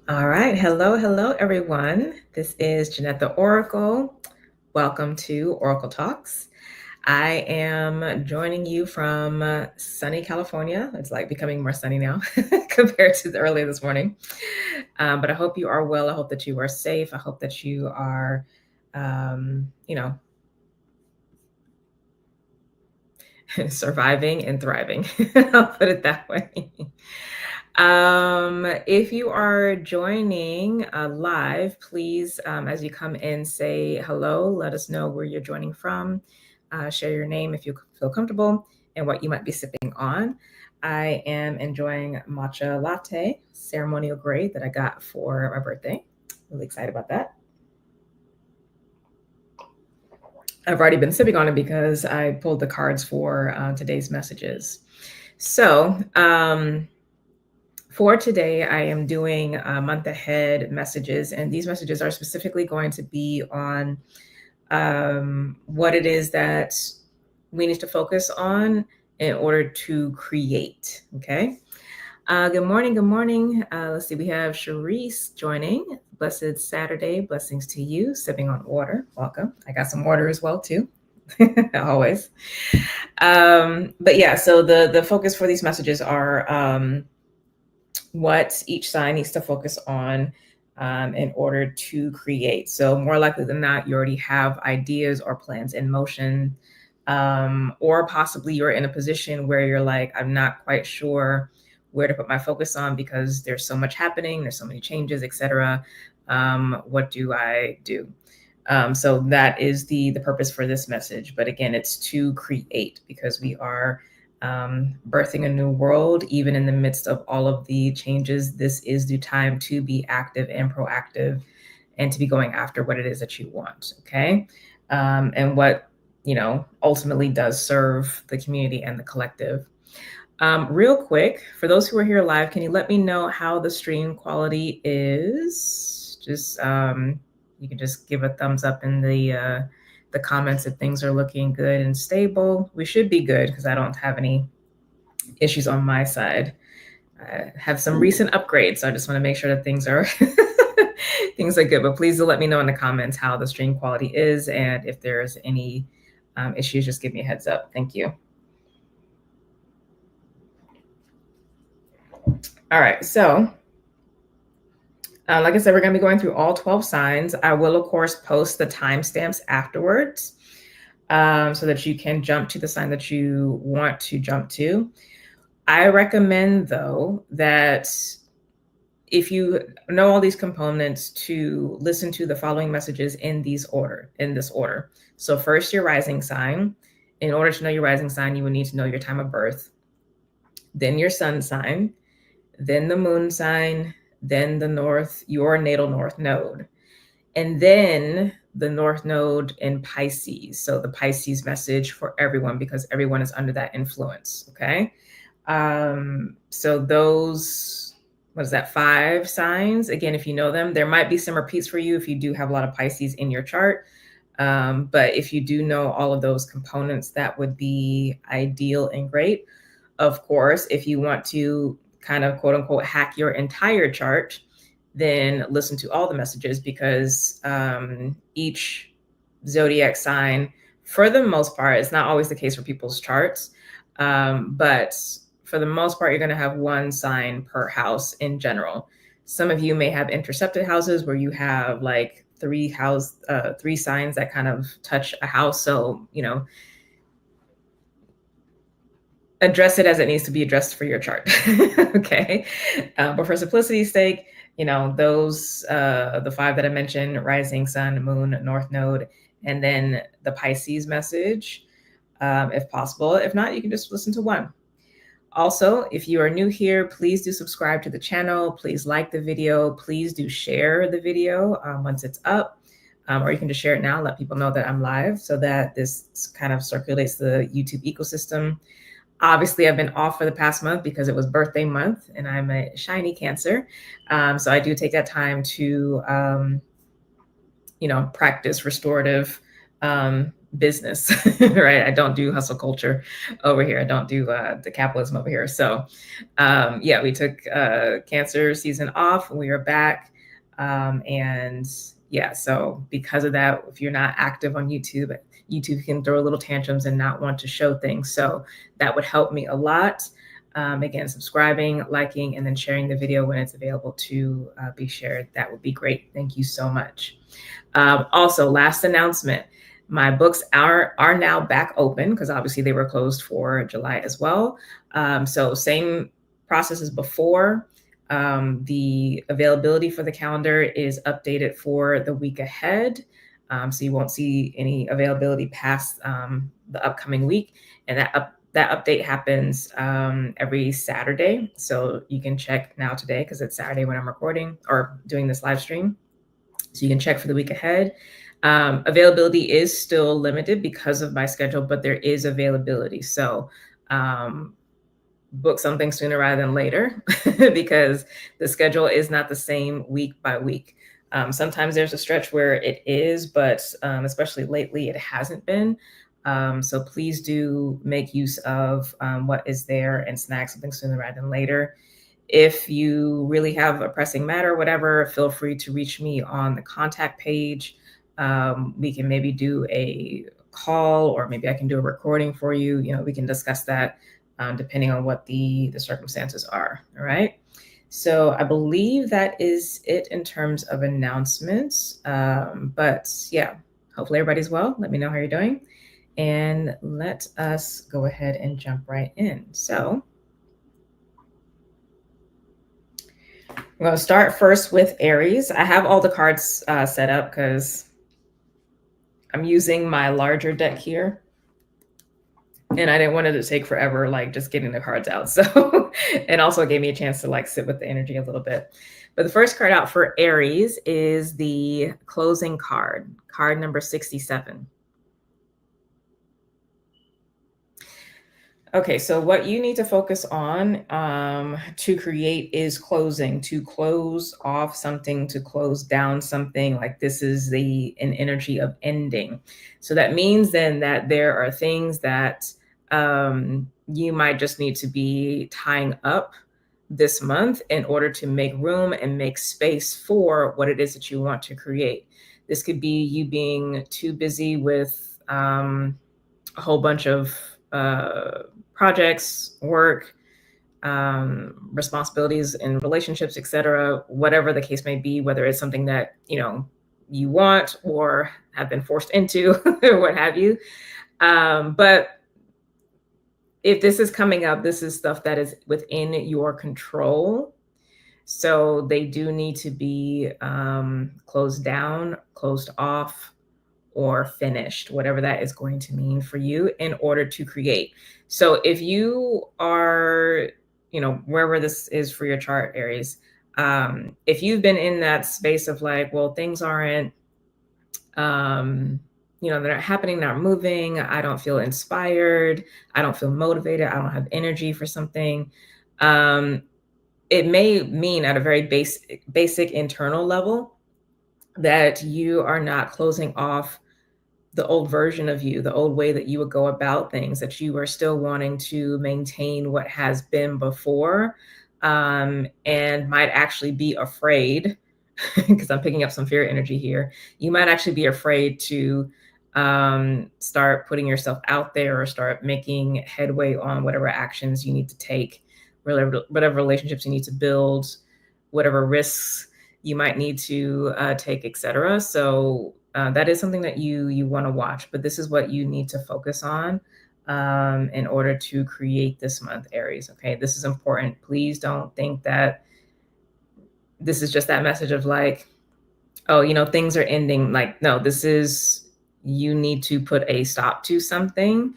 All right. Hello, everyone. This is Jynnette The Oracle. Welcome to Oracle Talks. I am joining you from sunny California. It's like becoming more sunny now compared to earlier this morning. But I hope you are well. I hope that you are safe. I hope that you are, you know, surviving and thriving. I'll put it that way. If you are joining live, please, as you come in, say hello. Let us know where you're joining from. Share your name if you feel comfortable and what you might be sipping on. I am enjoying matcha latte, ceremonial grade that I got for my birthday. Really excited about that. I've already been sipping on it because I pulled the cards for today's messages. So, for today, I am doing month ahead messages, and these messages are specifically going to be on what it is that we need to focus on in order to create. Okay. Good morning. Good morning. Let's see. We have Charisse joining. Blessed Saturday. Blessings to you. Sipping on water. Welcome. I got some water as well too. Always. But yeah. So the focus for these messages are what each sign needs to focus on in order to create. So more likely than not, you already have ideas or plans in motion, or possibly you're in a position where you're like, I'm not quite sure where to put my focus on because there's so much happening, there's so many changes, etc. What do I do? So that is the purpose for this message. But again, it's to create because we are birthing a new world, even in the midst of all of the changes. This is the time to be active and proactive and to be going after what it is that you want. Okay. And what, ultimately does serve the community and the collective. Real quick, for those who are here live, can you let me know how the stream quality is? Just, you can just give a thumbs up in the comments if things are looking good and stable. We should be good because I don't have any issues on my side. I have some recent upgrades, so I just want to make sure that things are things are good. But please do let me know in the comments how the stream quality is, and if there's any issues, just give me a heads up. Thank you. All right, so like I said, we're going to be going through all 12 signs. I will, of course, post the timestamps afterwards so that you can jump to the sign that you want to jump to. I recommend, though, that if you know all these components, to listen to the following messages in this order. So first, your rising sign. In order to know your rising sign, you would need to know your time of birth. Then your sun sign. Then the moon sign. Then your natal north node. And then the north node in Pisces. So the Pisces message for everyone, because everyone is under that influence. Okay. So those, what is that, 5 signs? Again, if you know them, there might be some repeats for you if you do have a lot of Pisces in your chart. But if you do know all of those components, that would be ideal and great. Of course, if you want to kind of quote unquote hack your entire chart, then listen to all the messages, because each zodiac sign, for the most part, it's not always the case for people's charts, but for the most part, you're going to have one sign per house in general. Some of you may have intercepted houses where you have like 3 signs that kind of touch a house. So, address it as it needs to be addressed for your chart. Okay. But for simplicity's sake, those, the 5 that I mentioned, rising, sun, moon, north node, and then the Pisces message, if possible. If not, you can just listen to one. Also, if you are new here, please do subscribe to the channel. Please like the video. Please do share the video once it's up. Or you can just share it now, let people know that I'm live so that this kind of circulates the YouTube ecosystem. Obviously, I've been off for the past month because it was birthday month and I'm a shiny Cancer. So I do take that time to, practice restorative business, right? I don't do hustle culture over here. I don't do the capitalism over here. So yeah, we took Cancer season off. We are back. And yeah, so because of that, if you're not active on YouTube, YouTube can throw little tantrums and not want to show things. So that would help me a lot. Again, subscribing, liking, and then sharing the video when it's available to be shared. That would be great. Thank you so much. Also, last announcement. My books are now back open because obviously they were closed for July as well. So same process as before. The availability for the calendar is updated for the week ahead. So you won't see any availability past the upcoming week. And that update happens every Saturday. So you can check now today because it's Saturday when I'm recording or doing this live stream. So you can check for the week ahead. Availability is still limited because of my schedule, but there is availability. So book something sooner rather than later because the schedule is not the same week by week. Sometimes there's a stretch where it is, but especially lately it hasn't been. So please do make use of what is there and snag something sooner rather than later. If you really have a pressing matter or whatever, feel free to reach me on the contact page. We can maybe do a call or maybe I can do a recording for you. You know, we can discuss that depending on what the circumstances are. All right. So I believe that is it in terms of announcements. But yeah, hopefully everybody's well. Let me know how you're doing. And let us go ahead and jump right in. So I'm going to start first with Aries. I have all the cards set up because I'm using my larger deck here. And I didn't want it to take forever, like just getting the cards out. So, and also gave me a chance to like sit with the energy a little bit. But the first card out for Aries is the closing card, card number 67. Okay, so what you need to focus on to create is closing, to close off something, to close down something. Like this is an energy of ending. So that means then that there are things that you might just need to be tying up this month in order to make room and make space for what it is that you want to create. This could be you being too busy with a whole bunch of projects, work, responsibilities in relationships, etc., whatever the case may be, whether it's something that, you know, you want or have been forced into or what have you. But if this is coming up, this is stuff that is within your control. So they do need to be closed down, closed off, or finished, whatever that is going to mean for you in order to create. So if you are, you know, wherever this is for your chart, Aries, if you've been in that space of like, well, things aren't, you know, they're not happening, not moving, I don't feel inspired, I don't feel motivated, I don't have energy for something, it may mean at a very basic internal level that you are not closing off the old version of you, the old way that you would go about things, that you are still wanting to maintain what has been before, and might actually be afraid, because I'm picking up some fear energy here. You might actually be afraid to start putting yourself out there or start making headway on whatever actions you need to take, whatever relationships you need to build, whatever risks you might need to take, etc. So that is something that you want to watch, but this is what you need to focus on in order to create this month, Aries. Okay, this is important. Please don't think that this is just that message of like, oh, you know, things are ending. Like, no, this is, you need to put a stop to something.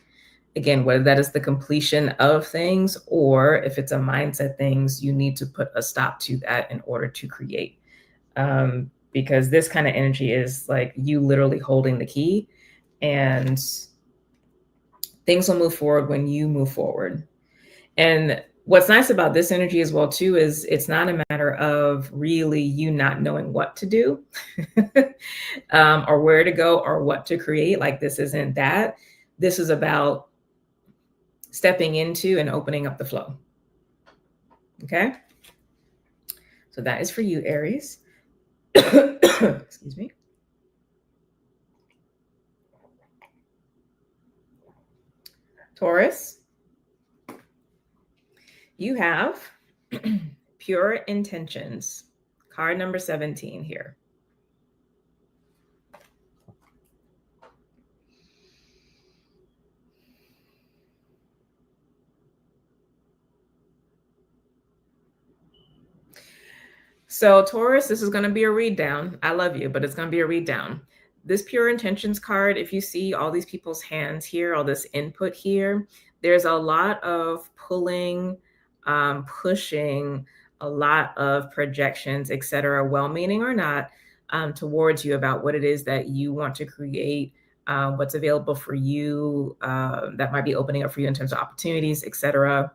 Again, whether that is the completion of things or if it's a mindset things, you need to put a stop to that in order to create. Because this kind of energy is like you literally holding the key, and things will move forward when you move forward. And What's nice about this energy as well too is it's not a matter of really you not knowing what to do or where to go or what to create. Like this isn't that. This is about stepping into and opening up the flow. Okay. So that is for you, Aries. Excuse me. Taurus, you have pure intentions. Card number 17 here. So Taurus, this is going to be a read down. I love you, but it's going to be a read down. This pure intentions card, if you see all these people's hands here, all this input here, there's a lot of pulling, pushing, a lot of projections, etc., well-meaning or not, towards you about what it is that you want to create, what's available for you, that might be opening up for you in terms of opportunities, etc.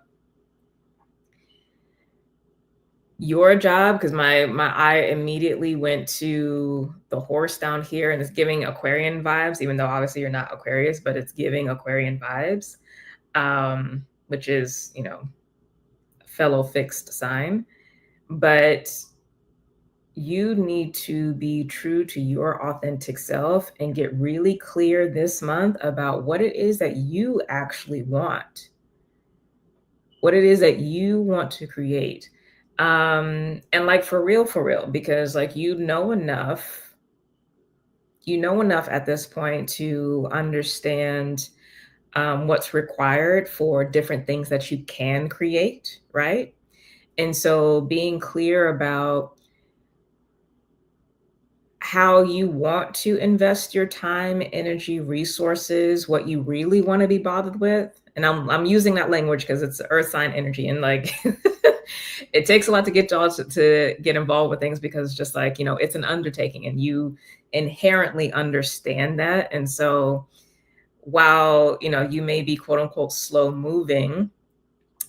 Your job, because my eye immediately went to the horse down here and it's giving Aquarian vibes, even though obviously you're not Aquarius, but it's giving Aquarian vibes, which is, you know, fellow fixed sign. But you need to be true to your authentic self and get really clear this month about what it is that you actually want, what it is that you want to create. And like for real, because like you know enough at this point to understand what's required for different things that you can create, right? And so being clear about how you want to invest your time, energy, resources, what you really want to be bothered with. And I'm using that language because it's earth sign energy, and like it takes a lot to get y'all to get involved with things, because just like, you know, it's an undertaking and you inherently understand that. And so while, you know, you may be quote unquote slow moving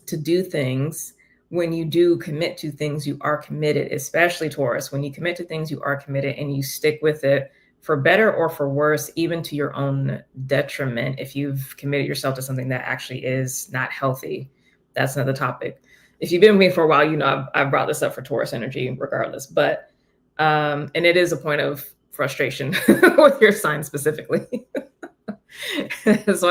to do things, when you do commit to things, you are committed, especially Taurus. When you commit to things, you are committed and you stick with it for better or for worse, even to your own detriment. If you've committed yourself to something that actually is not healthy, that's another topic. If you've been with me for a while, you know I've brought this up for Taurus energy regardless. But, and it is a point of frustration with your sign specifically. that's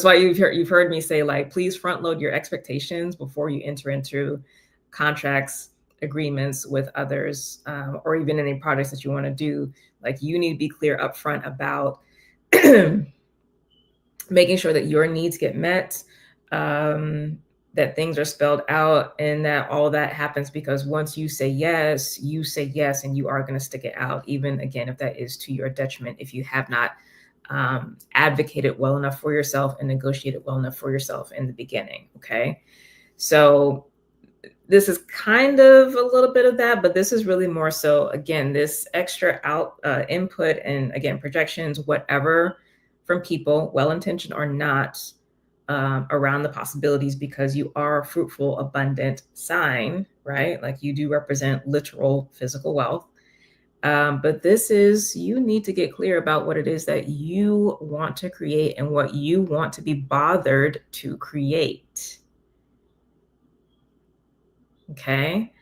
why you've heard me say, like, please front load your expectations before you enter into contracts, agreements with others, or even any projects that you want to do. Like, you need to be clear upfront about making sure that your needs get met, that things are spelled out, and that all that happens, because once you say yes, and you are going to stick it out, even again if that is to your detriment, if you have not advocated well enough for yourself and negotiated well enough for yourself in the beginning. Okay. So this is kind of a little bit of that, but this is really more so, again, this extra input and again, projections, whatever, from people, well-intentioned or not, around the possibilities, because you are a fruitful, abundant sign, right? Like you do represent literal physical wealth. But this is, you need to get clear about what it is that you want to create and what you want to be bothered to create. Okay.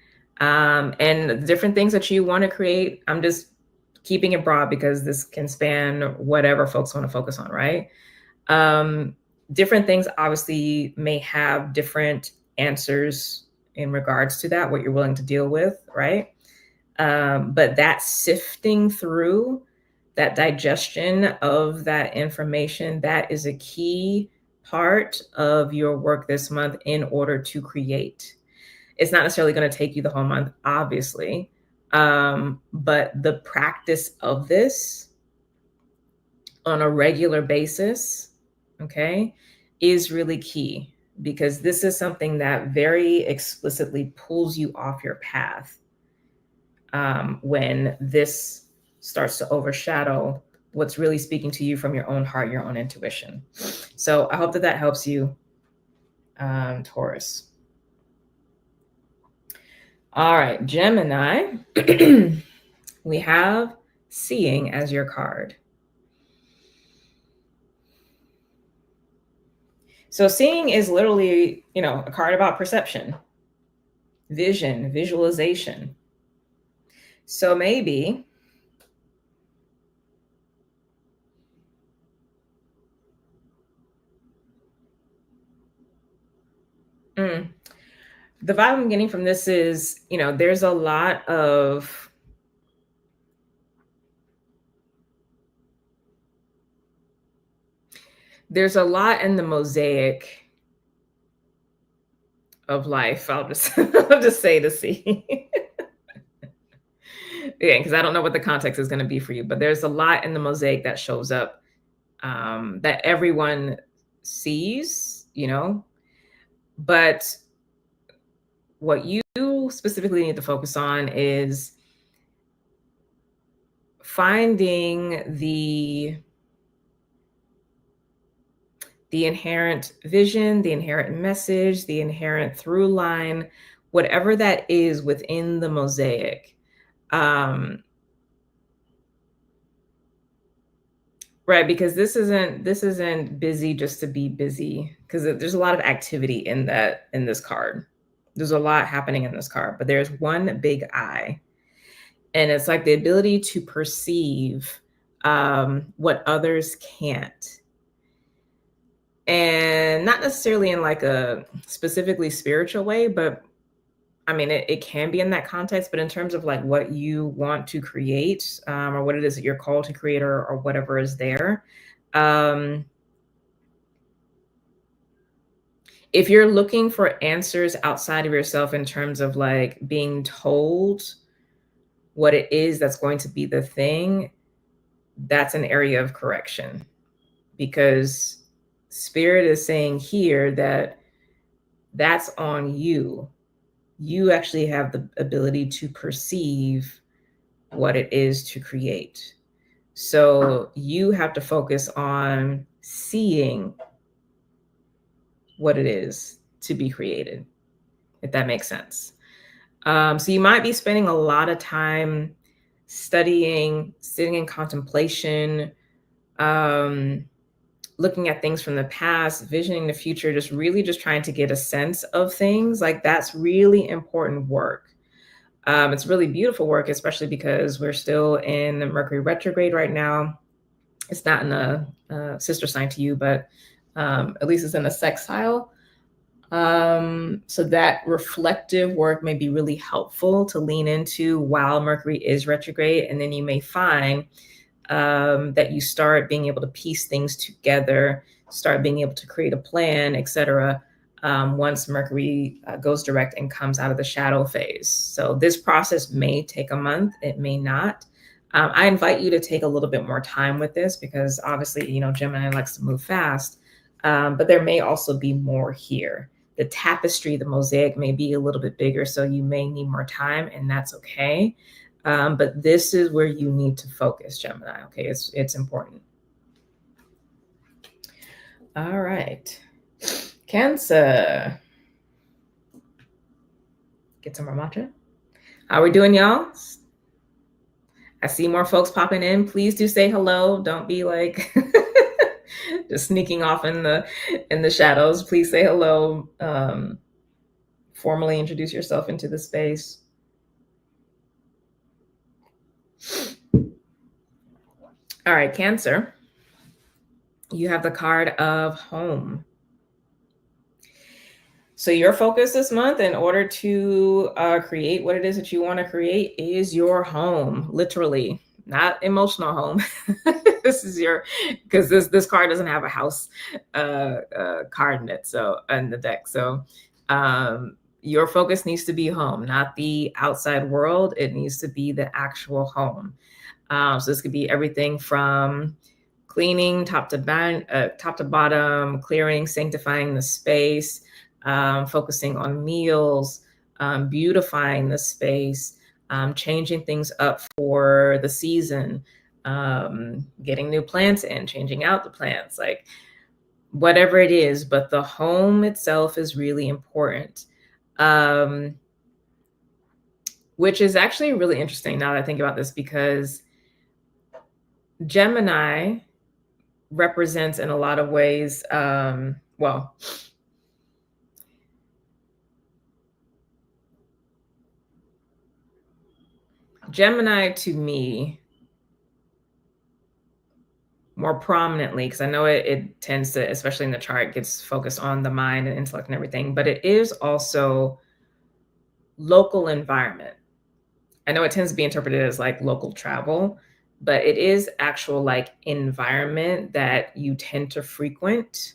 And different things that you want to create, I'm just keeping it broad because this can span whatever folks want to focus on, right? Different things obviously may have different answers in regards to that, what you're willing to deal with, right? But that sifting through, that digestion of that information, that is a key part of your work this month in order to create. It's not necessarily going to take you the whole month, obviously, but the practice of this on a regular basis, okay, is really key, because this is something that very explicitly pulls you off your path. When this starts to overshadow what's really speaking to you from your own heart, your own intuition. So I hope that helps you, Taurus. All right, Gemini, we have seeing as your card. So seeing is literally, a card about perception, vision, visualization. So maybe the vibe I'm getting from this is, there's a lot of in the mosaic of life. I'll just I'll just say to see. Yeah, because I don't know what the context is going to be for you, but there's a lot in the mosaic that shows up, that everyone sees, but what you specifically need to focus on is finding the inherent vision, the inherent message, the inherent through line, whatever that is within the mosaic. Right, because this isn't busy just to be busy, because there's a lot of activity in this card. There's a lot happening in this card, but there's one big I, and it's like the ability to perceive what others can't, and not necessarily in like a specifically spiritual way, but I mean, it can be in that context, but in terms of like what you want to create, or what it is that you're called to create, or whatever is there. If you're looking for answers outside of yourself in terms of like being told what it is that's going to be the thing, that's an area of correction, because spirit is saying here that that's on you. You actually have the ability to perceive what it is to create. So you have to focus on seeing what it is to be created, if that makes sense. So you might be spending a lot of time studying, sitting in contemplation, looking at things from the past, visioning the future, just really just trying to get a sense of things. Like, that's really important work. It's really beautiful work, especially because we're still in the Mercury retrograde right now. It's not in a sister sign to you, but at least it's in a sextile. So that reflective work may be really helpful to lean into while Mercury is retrograde. And then you may find that you start being able to piece things together, start being able to create a plan, etc. Once Mercury goes direct and comes out of the shadow phase. So this process may take a month, it may not. I invite you to take a little bit more time with this, because obviously, Gemini likes to move fast, but there may also be more here. The tapestry, the mosaic may be a little bit bigger, so you may need more time, and that's okay. But this is where you need to focus, Gemini. Okay, it's important. All right, Cancer. Get some more matcha. How we doing, y'all? I see more folks popping in. Please do say hello. Don't be like just sneaking off in the shadows. Please say hello. Formally introduce yourself into the space. All right, Cancer. You have the card of home. So your focus this month, in order to create what it is that you want to create, is your home, literally, not emotional home. This is because this card doesn't have a house card in it, so in the deck. So your focus needs to be home, not the outside world. It needs to be the actual home. So this could be everything from cleaning top to bottom, clearing, sanctifying the space, focusing on meals, beautifying the space, changing things up for the season, getting new plants in, changing out the plants, like whatever it is. But the home itself is really important. which is actually really interesting now that I think about this, because Gemini represents in a lot of ways, well, Gemini to me more prominently, because I know it tends to, especially in the chart, gets focused on the mind and intellect and everything, but it is also local environment. I know it tends to be interpreted as like local travel, but it is actual like environment that you tend to frequent.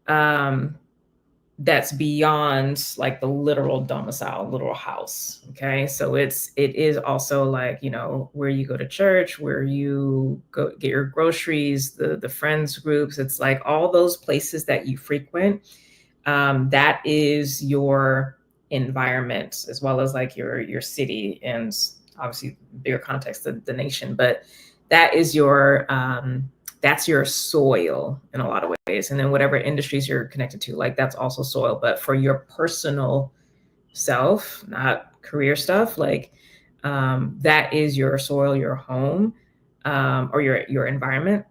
That's beyond like the literal domicile, literal house. Okay. So it is also like, you know, where you go to church, where you go get your groceries, the friends groups. It's like all those places that you frequent. That is your environment, as well as like your city, and obviously bigger context of the nation. But that is your that's your soil in a lot of ways. And then whatever industries you're connected to, like that's also soil. But for your personal self, not career stuff, like that is your soil, your home, or your environment.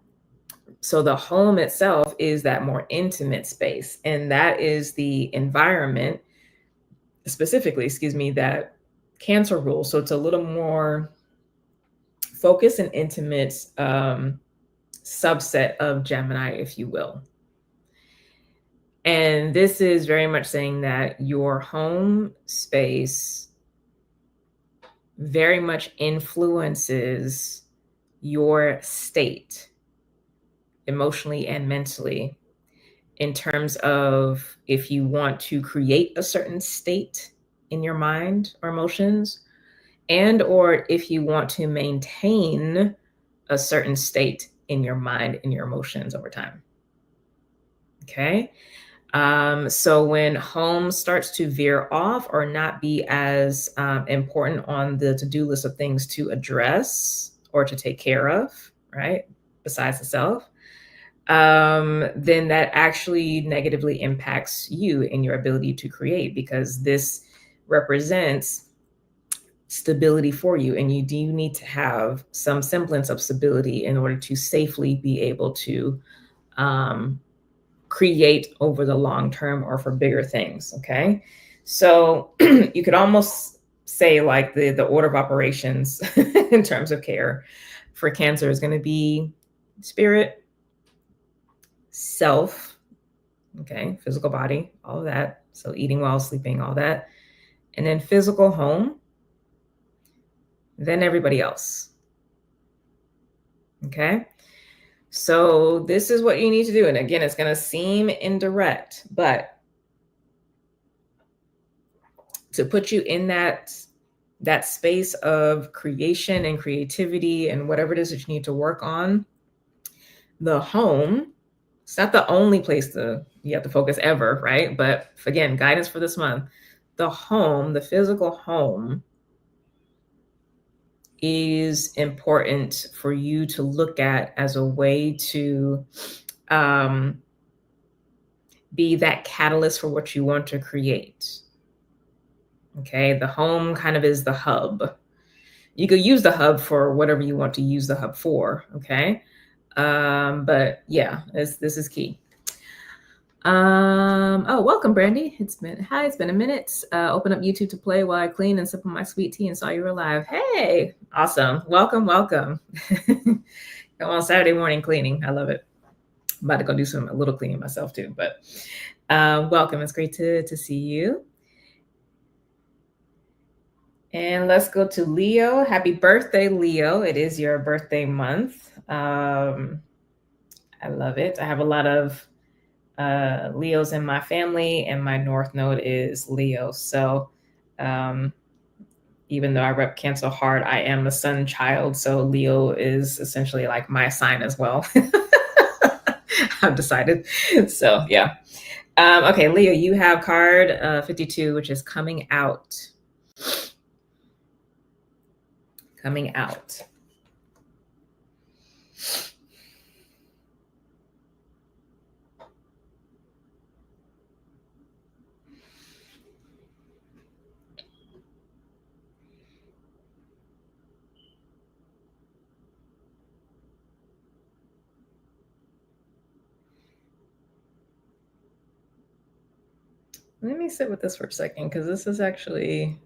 So the home itself is that more intimate space, and that is the environment specifically, excuse me, that Cancer rules. So it's a little more focused and intimate subset of Gemini, if you will. And this is very much saying that your home space very much influences your state emotionally and mentally, in terms of if you want to create a certain state in your mind or emotions, and or if you want to maintain a certain state in your mind and your emotions over time. Okay. So when home starts to veer off or not be as important on the to-do list of things to address or to take care of, right, besides the self, then that actually negatively impacts you and your ability to create, because this represents stability for you, and you do need to have some semblance of stability in order to safely be able to create over the long term or for bigger things. Okay, so you could almost say like the order of operations in terms of care for Cancer is going to be spirit, self, okay, physical body, all of that. So eating well, sleeping, all that. And then physical home, then everybody else. Okay. So this is what you need to do. And again, it's going to seem indirect, but to put you in that space of creation and creativity and whatever it is that you need to work on, the home, it's not the only place you have to focus ever, right? But again, guidance for this month, the home, the physical home, is important for you to look at as a way to be that catalyst for what you want to create. Okay, the home kind of is the hub. You could use the hub for whatever you want to use the hub for. Okay, but yeah, this is key. Oh, welcome, Brandy. It's been a minute. Open up YouTube to play while I clean and sip on my sweet tea and saw you were live. Hey, awesome. Welcome. On Saturday morning cleaning. I love it. I'm about to go do a little cleaning myself too, but welcome. It's great to see you. And let's go to Leo. Happy birthday, Leo. It is your birthday month. I love it. I have a lot of Leos in my family, and my North Node is Leo. So even though I rep Cancer hard, I am a sun child. So Leo is essentially like my sign as well. I've decided. So yeah. Okay, Leo, you have card 52, which is coming out. Coming out. Let me sit with this for a second, because this is actually...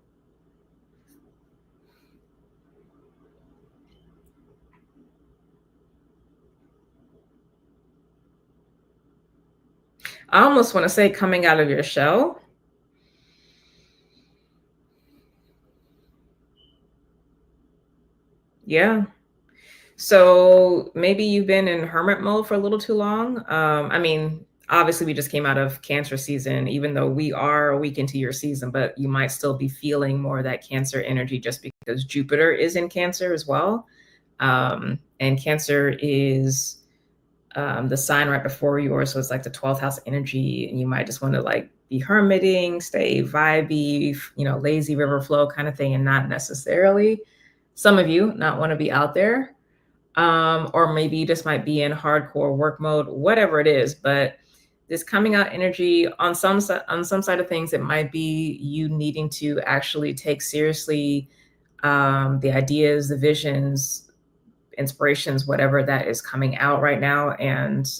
I almost want to say coming out of your shell. Yeah. So maybe you've been in hermit mode for a little too long. I mean, obviously, we just came out of Cancer season, even though we are a week into your season, but you might still be feeling more of that Cancer energy just because Jupiter is in Cancer as well. And Cancer is the sign right before yours. So it's like the 12th house energy. And you might just want to like be hermiting, stay vibey, lazy river flow kind of thing, and not necessarily, some of you not want to be out there. Or maybe you just might be in hardcore work mode, whatever it is. But this coming out energy on some side of things, it might be you needing to actually take seriously the ideas, the visions, inspirations, whatever that is coming out right now, and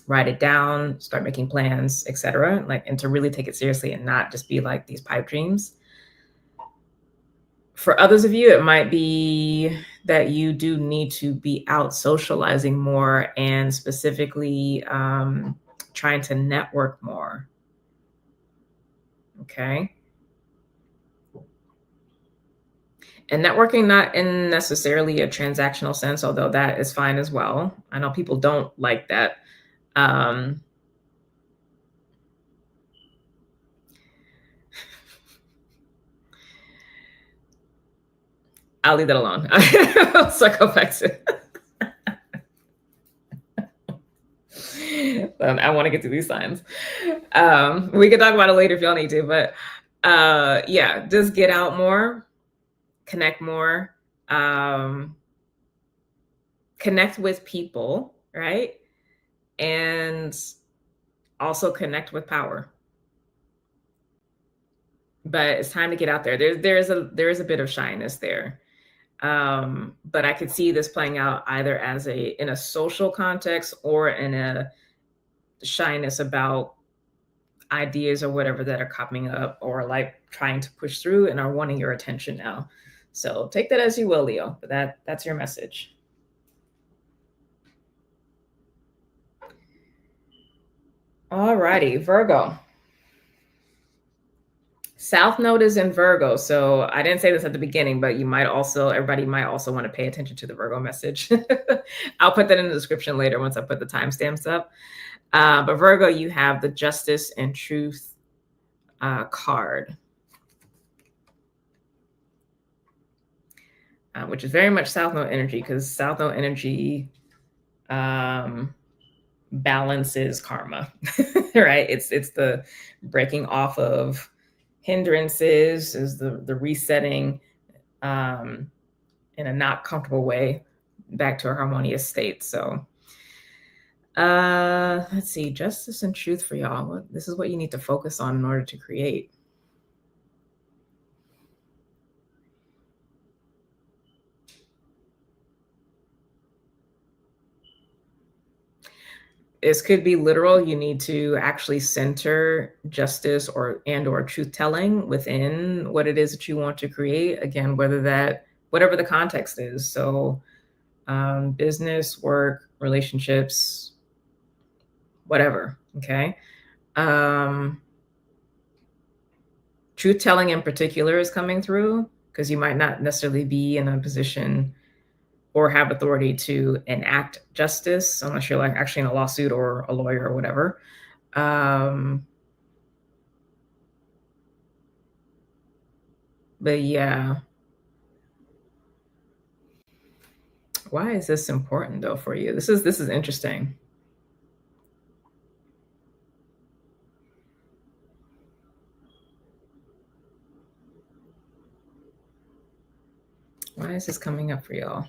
write it down, start making plans, etc. And to really take it seriously and not just be like these pipe dreams. For others of you, it might be that you do need to be out socializing more, and specifically trying to network more. Okay. And networking, not in necessarily a transactional sense, although that is fine as well. I know people don't like that. Um, I'll leave that alone. I'll circle back to I want to get to these signs. We can talk about it later if y'all need to, but yeah, just get out more, connect more, connect with people, right? And also connect with power. But it's time to get out there. There is a bit of shyness there. But I could see this playing out either as in a social context, or in a shyness about ideas or whatever that are coming up, or like trying to push through and are wanting your attention now. So take that as you will, Leo, but that's your message. All righty, Virgo. South Node is in Virgo. So I didn't say this at the beginning, but everybody might also want to pay attention to the Virgo message. I'll put that in the description later once I put the timestamps up. But Virgo, you have the Justice and Truth card, which is very much South Node energy, because South Node energy balances karma, right? It's the breaking off of hindrances, is the resetting in a not comfortable way back to a harmonious state. So let's see, justice and truth for y'all. This is what you need to focus on in order to create. This could be literal. You need to actually center justice or truth telling within what it is that you want to create. Again, whatever the context is. So business, work, relationships, whatever. Okay. Truth telling in particular is coming through, because you might not necessarily be in a position or have authority to enact justice unless you're like actually in a lawsuit or a lawyer or whatever. But yeah, why is this important though for you? This is interesting. Why is this coming up for y'all?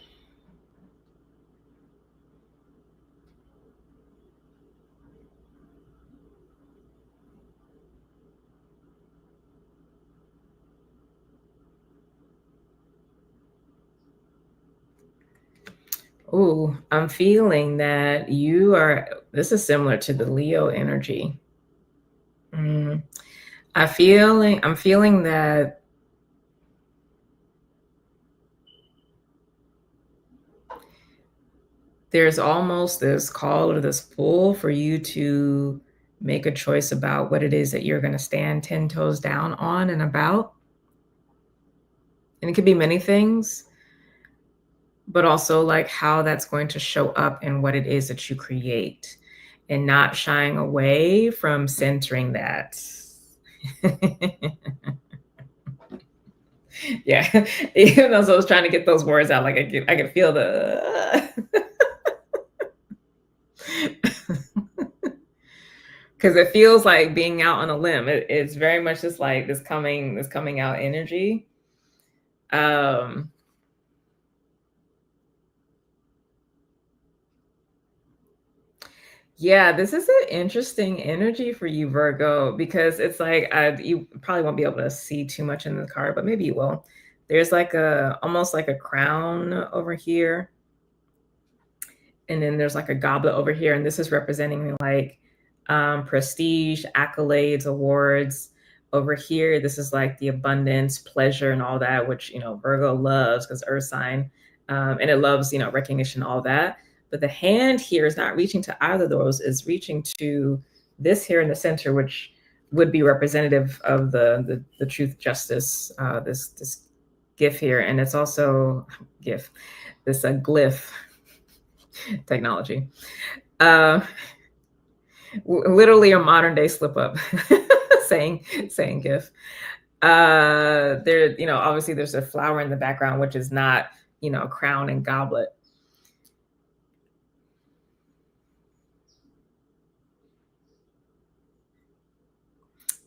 Oh, I'm feeling that this is similar to the Leo energy. Mm. I'm feeling that there's almost this call or this pull for you to make a choice about what it is that you're going to stand 10 toes down on and about. And it could be many things, but also like how that's going to show up in what it is that you create and not shying away from centering that. Yeah. Even as I was trying to get those words out, like I could feel the because it feels like being out on a limb. It's very much just like this coming out energy. Um, yeah, this is an interesting energy for you, Virgo, because it's like you probably won't be able to see too much in the card, but maybe you will. There's like a almost like a crown over here, and then there's like a goblet over here, and this is representing like prestige, accolades, awards. Over here, this is like the abundance, pleasure, and all that, which Virgo loves because Earth sign, and it loves recognition, all that. But the hand here is not reaching to either of those; is reaching to this here in the center, which would be representative of the truth, justice, this gift here, and it's also gift, this glyph technology. Uh, literally a modern day slip up saying GIF. There, obviously there's a flower in the background, which is not, crown and goblet.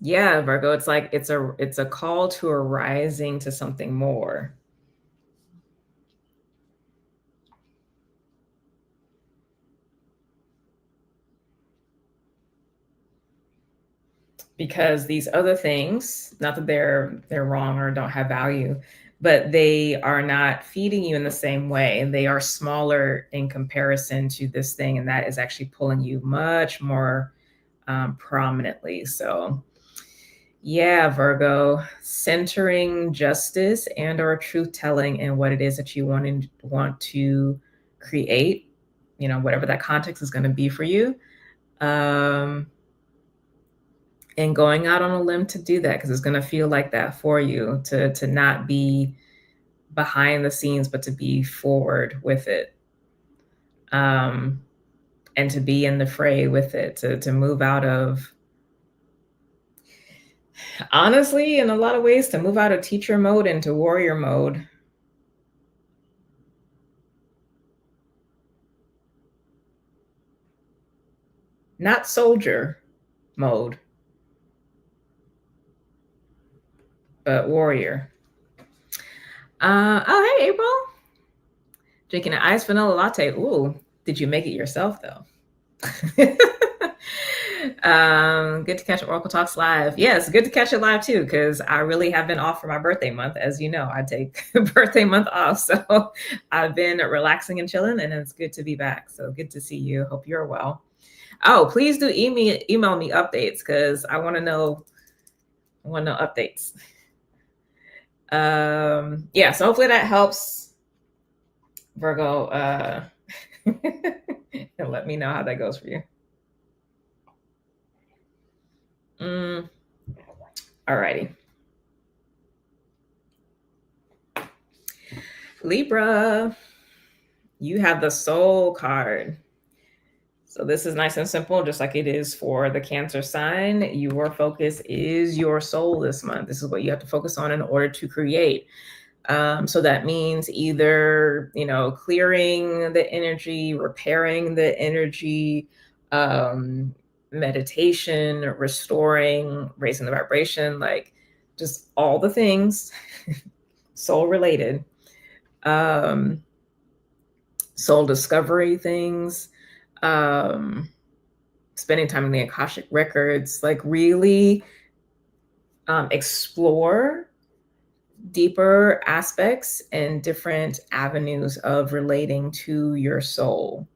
Yeah, Virgo, it's like it's a call to arising to something more. Because these other things, not that they're wrong or don't have value, but they are not feeding you in the same way, and they are smaller in comparison to this thing, and that is actually pulling you much more prominently. So yeah, Virgo, centering justice and or truth telling and what it is that you want to create, whatever that context is going to be for you. And going out on a limb to do that, because it's going to feel like that for you to not be behind the scenes, but to be forward with it, and to be in the fray with it, to move out of, honestly, in a lot of ways, to move out of teacher mode into warrior mode. Not soldier mode, but warrior. Oh, hey, April. Drinking an iced vanilla latte. Ooh, did you make it yourself, though? Good to catch Oracle Talks live. Yes, good to catch it live too, because I really have been off for my birthday month. As you know, I take birthday month off. So I've been relaxing and chilling, and it's good to be back. So good to see you. Hope you're well. Oh, please do email me updates, because I want to know updates. Yeah, so hopefully that helps, Virgo. And let me know how that goes for you. Alrighty. Libra, you have the Soul card. So this is nice and simple, just like it is for the Cancer sign. Your focus is your soul this month. This is what you have to focus on in order to create. So that means either, clearing the energy, repairing the energy, meditation, restoring, raising the vibration, like just all the things soul related, soul discovery things, spending time in the Akashic records, like really explore deeper aspects and different avenues of relating to your soul.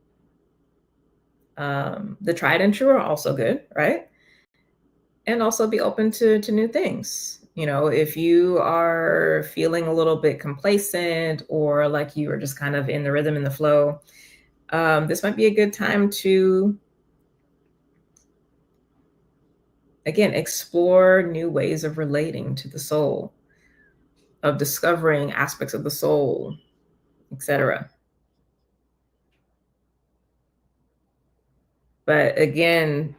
The tried and true are also good, right? and also be open to new things. You know, if you are feeling a little bit complacent or like you are just kind of in the rhythm and the flow, this might be a good time to, again, explore new ways of relating to the soul, of discovering aspects of the soul, etc. But again,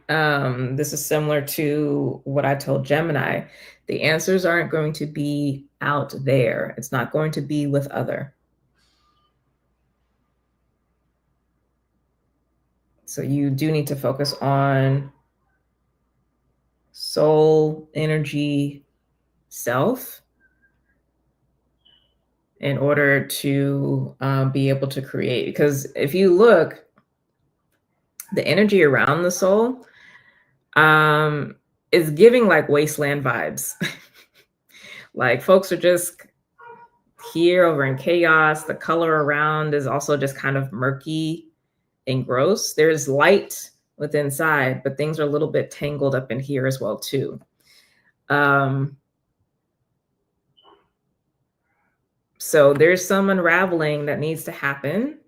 this is similar to what I told Gemini. The answers aren't going to be out there. It's not going to be with other. So you do need to focus on soul, energy, self in order to be able to create. Because if you look, the energy around the soul is giving like wasteland vibes. Like folks are just here over in chaos. The color around is also just kind of murky and gross. There's light within inside, but things are a little bit tangled up in here as well too. So there's some unraveling that needs to happen,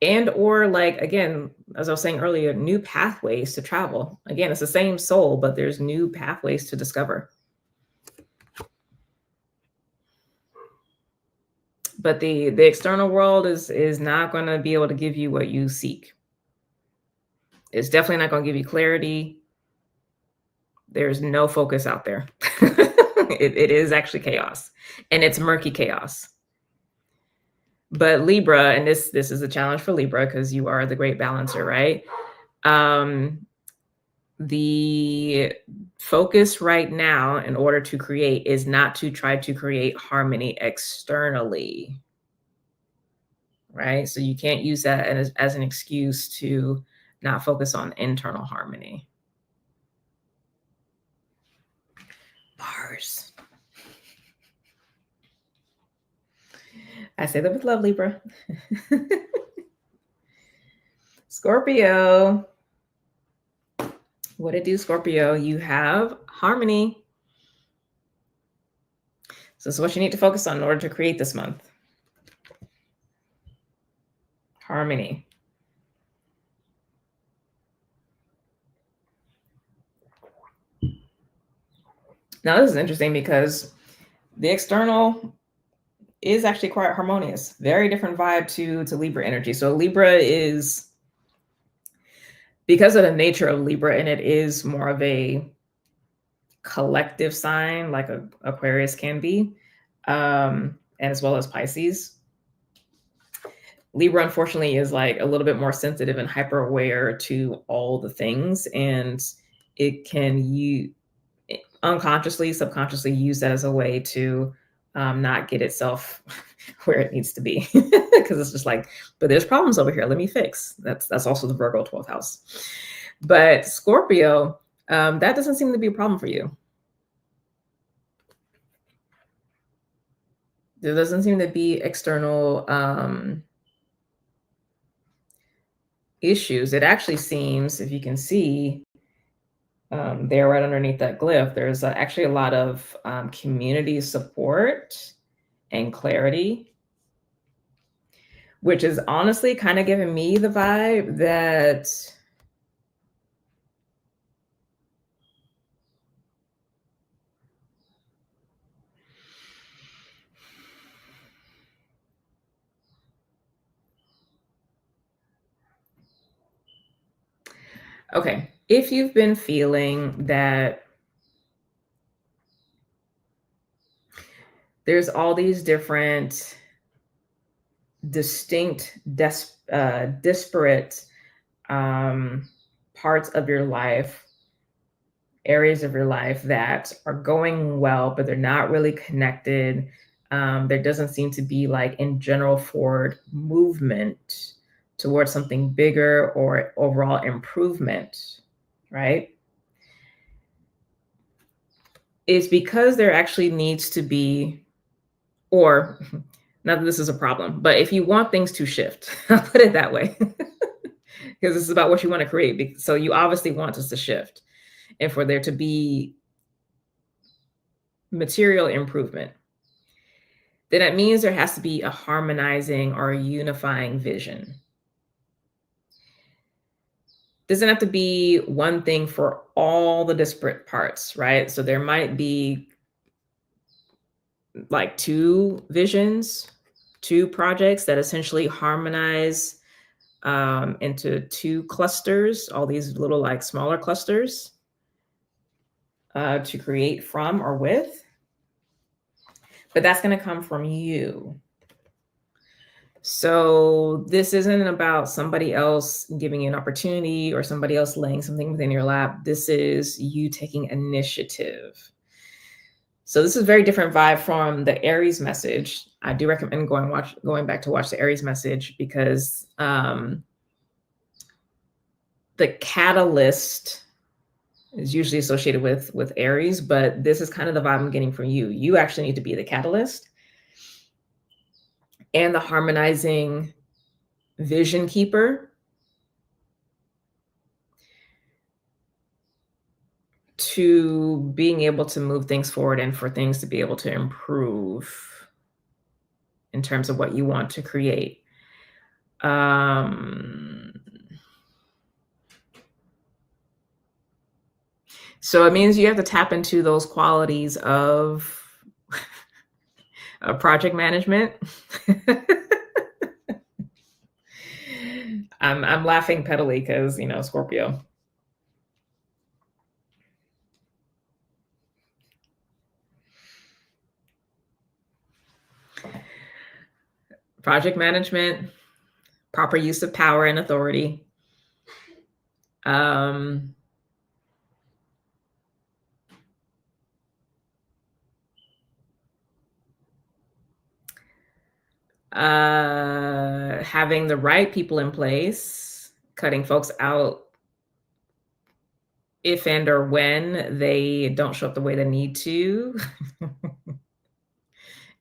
and or like, again, as I was saying earlier, new pathways to travel. Again, it's the same soul, but there's new pathways to discover. But the external world is not going to be able to give you what you seek. It's definitely not going to give you clarity. There's no focus out there. It is actually chaos, and it's murky chaos. But Libra, and this is a challenge for Libra because you are the great balancer, right? The focus right now in order to create is not to try to create harmony externally, right? So you can't use that as an excuse to not focus on internal harmony. Mars. I say that with love, Libra. Scorpio. What it do, Scorpio? You have harmony. So this is what you need to focus on in order to create this month. Harmony. Now, this is interesting because the external is actually quite harmonious. Very different vibe to Libra energy. So Libra is, because of the nature of Libra, and it is more of a collective sign like Aquarius can be, and as well as Pisces. Libra, unfortunately, is like a little bit more sensitive and hyper aware to all the things, and it can unconsciously, subconsciously use that as a way to not get itself where it needs to be. Because it's just like, but there's problems over here, let me fix. That's also the Virgo 12th house. But Scorpio, that doesn't seem to be a problem for you. There doesn't seem to be external issues. It actually seems, if you can see, there right underneath that glyph, there's actually a lot of community support and clarity, which is honestly kind of giving me the vibe that okay, if you've been feeling that there's all these different distinct, disparate parts of your life, areas of your life that are going well, but they're not really connected. There doesn't seem to be like in general forward movement towards something bigger or overall improvement, right? It's because there actually needs to be, or not that this is a problem, but if you want things to shift, I'll put it that way, because this is about what you want to create. So you obviously want us to shift, and for there to be material improvement, then it means there has to be a harmonizing or a unifying vision. Doesn't have to be one thing for all the disparate parts, right? So there might be like two visions, two projects that essentially harmonize into two clusters, all these little like smaller clusters to create from or with. But that's going to come from you. So this isn't about somebody else giving you an opportunity or somebody else laying something within your lap. This is you taking initiative. So this is a very different vibe from the Aries message. I do recommend going back to watch the Aries message, because the catalyst is usually associated with Aries, but this is kind of the vibe I'm getting from you. You actually need to be the catalyst and the harmonizing vision keeper to being able to move things forward and for things to be able to improve in terms of what you want to create. So it means you have to tap into those qualities of project management. I'm laughing pedally because, Scorpio. Project management, proper use of power and authority. Having the right people in place, cutting folks out if and or when they don't show up the way they need to,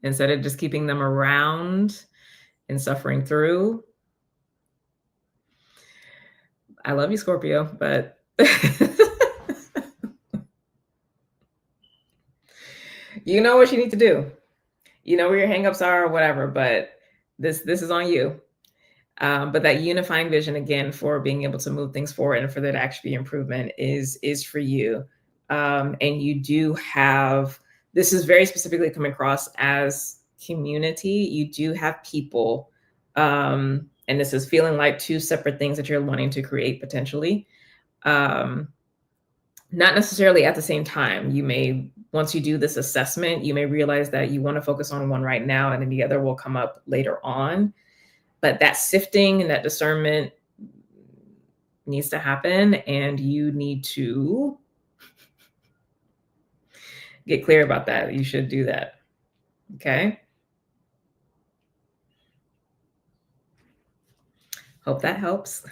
instead of just keeping them around and suffering through. I love you, Scorpio, but you know what you need to do. You know where your hangups are or whatever, but this is on you. But that unifying vision, again, for being able to move things forward and for there to actually be improvement is for you. And you do have, this is very specifically coming across as community. You do have people, and this is feeling like two separate things that you're wanting to create potentially. Not necessarily at the same time. You may, once you do this assessment, you may realize that you want to focus on one right now and then the other will come up later on. But that sifting and that discernment needs to happen, and you need to get clear about that. You should do that. Okay. Hope that helps.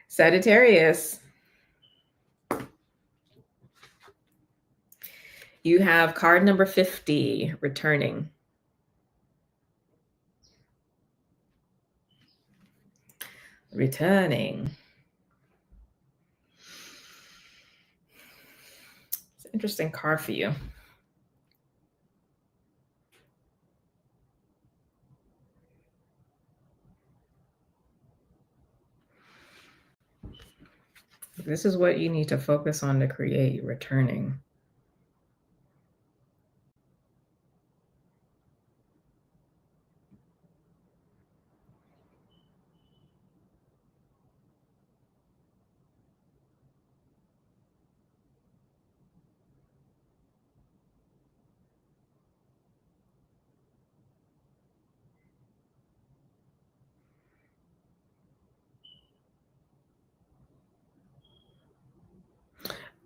Sagittarius. You have card number 50, returning. Returning. It's an interesting card for you. This is what you need to focus on to create, returning.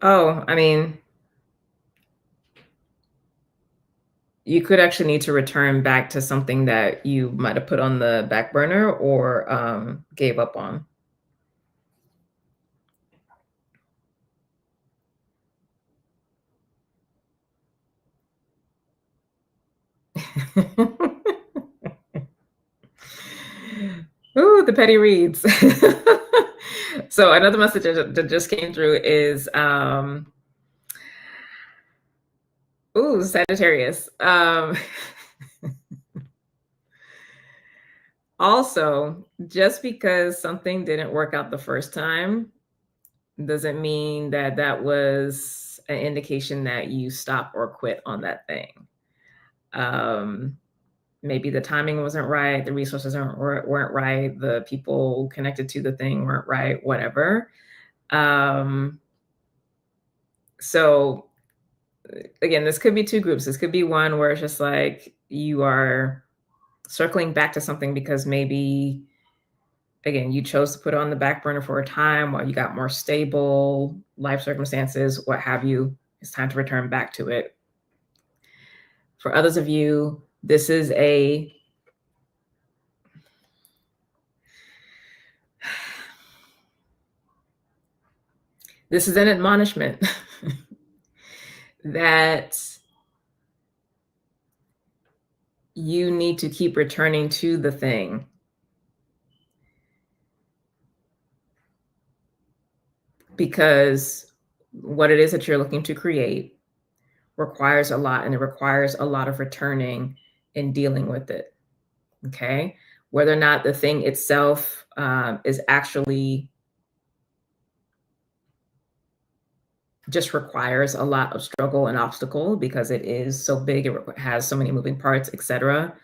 Oh, I mean, you could actually need to return back to something that you might have put on the back burner or gave up on. Ooh, the petty reads. So another message that just came through is Ooh, Sagittarius. Also, just because something didn't work out the first time doesn't mean that that was an indication that you stop or quit on that thing. Um, Maybe the timing wasn't right, the resources weren't right, the people connected to the thing weren't right, whatever. Um, so again, this could be two groups. This could be one where it's just like you are circling back to something because maybe, again, you chose to put it on the back burner for a time while you got more stable life circumstances, what have you. It's time to return back to it. For others of you, this is an admonishment that you need to keep returning to the thing. Because what it is that you're looking to create requires a lot, and it requires a lot of returning and dealing with it. Okay. Whether or not the thing itself is actually just requires a lot of struggle and obstacle because it is so big, it has so many moving parts, etc.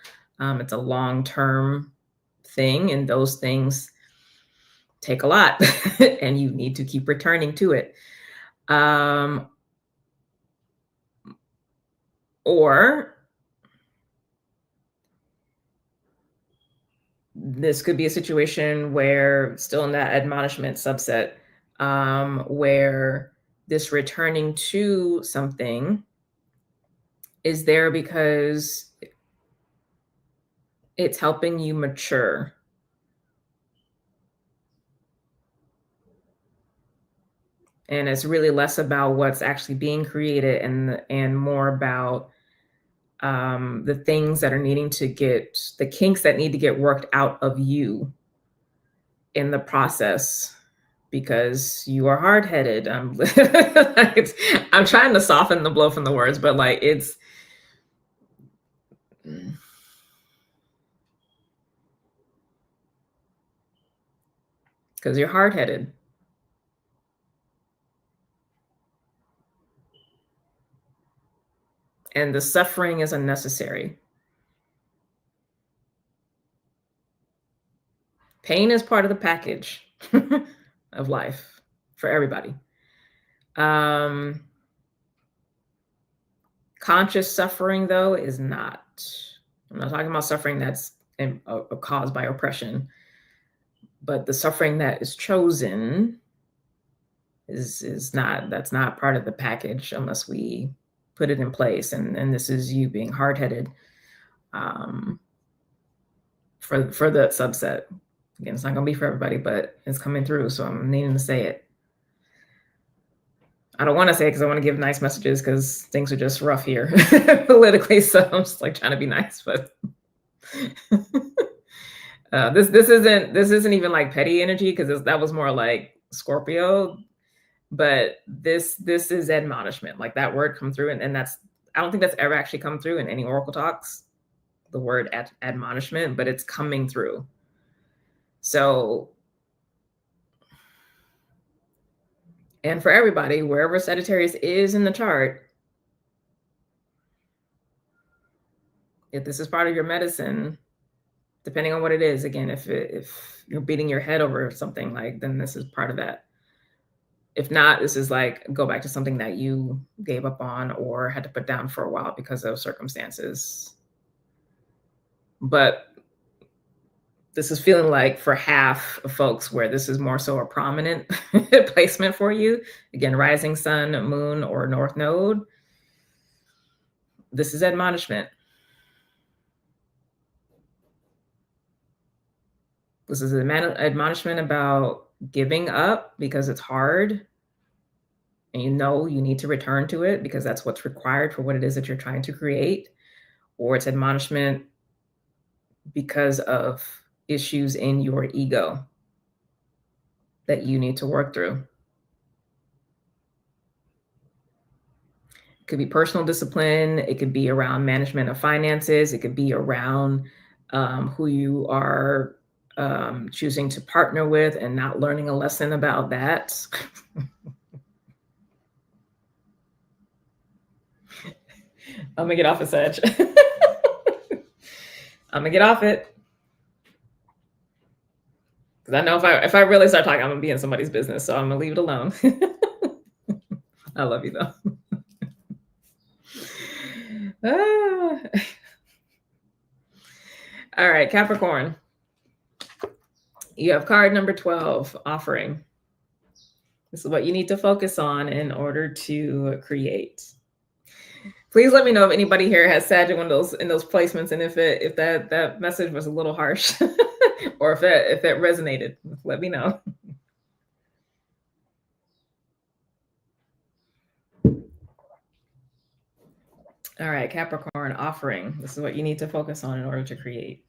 It's a long-term thing, and those things take a lot, and you need to keep returning to it. Or this could be a situation where, still in that admonishment subset, where this returning to something is there because it's helping you mature. And it's really less about what's actually being created and more about the things that are needing to get, the kinks that need to get worked out of you in the process, because you are hard-headed. I'm trying to soften the blow from the words, but like it's because you're hard-headed. And the suffering is unnecessary. Pain is part of the package of life for everybody. Conscious suffering, though, is not. I'm not talking about suffering that's caused by oppression, but the suffering that is chosen is not. That's not part of the package unless we put it in place. And this is you being hard-headed for the subset. Again, it's not going to be for everybody, but it's coming through, so I'm needing to say it. I don't want to say it because I want to give nice messages because things are just rough here politically. So I'm just like trying to be nice, but this isn't even like petty energy, because that was more like Scorpio. But this is admonishment. Like that word come through, and that's, I don't think that's ever actually come through in any oracle talks, the word admonishment, but it's coming through. So, and for everybody, wherever Sagittarius is in the chart, if this is part of your medicine, depending on what it is, again, if you're beating your head over something, like, then this is part of that. If not, this is like, go back to something that you gave up on or had to put down for a while because of circumstances. But this is feeling like for half of folks where this is more so a prominent placement for you. Again, rising sun, moon, or north node. This is admonishment. This is an admonishment about giving up because it's hard. And you know you need to return to it because that's what's required for what it is that you're trying to create. Or it's admonishment because of issues in your ego that you need to work through. Could be personal discipline. It could be around management of finances. It could be around who you are choosing to partner with and not learning a lesson about that. I'm gonna get off of Sag. I'm gonna get off it. Because I know if I really start talking, I'm gonna be in somebody's business. So I'm gonna leave it alone. I love you though. Ah. All right, Capricorn. You have card number 12, offering. This is what you need to focus on in order to create. Please let me know if anybody here has Sag in those placements, and if that message was a little harsh, or if that resonated. Let me know. All right, Capricorn, offering. This is what you need to focus on in order to create.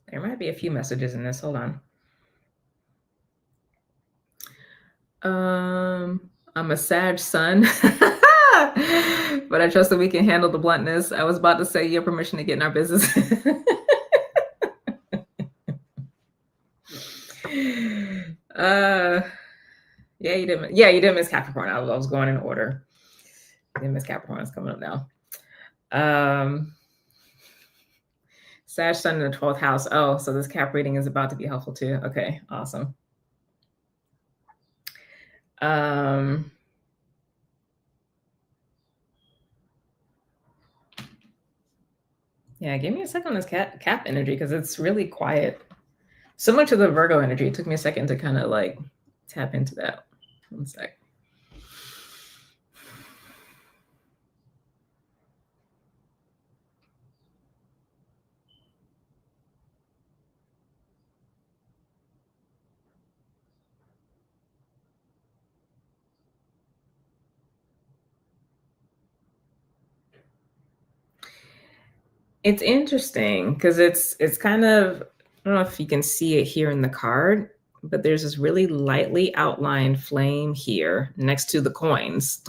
There might be a few messages in this. Hold on. I'm a Sag sun, but I trust that we can handle the bluntness. I was about to say you have permission to get in our business. Yeah, you didn't. Yeah, you didn't miss Capricorn. I was going in order. You didn't miss Capricorn. It's coming up now. Sag sun in the 12th house. Oh, so this Cap reading is about to be helpful too. Okay, awesome. Yeah, give me a second on this cap energy because it's really quiet. Similar to the Virgo energy. It took me a second to kind of like tap into that. One sec. It's interesting because it's kind of, I don't know if you can see it here in the card, but there's this really lightly outlined flame here next to the coins.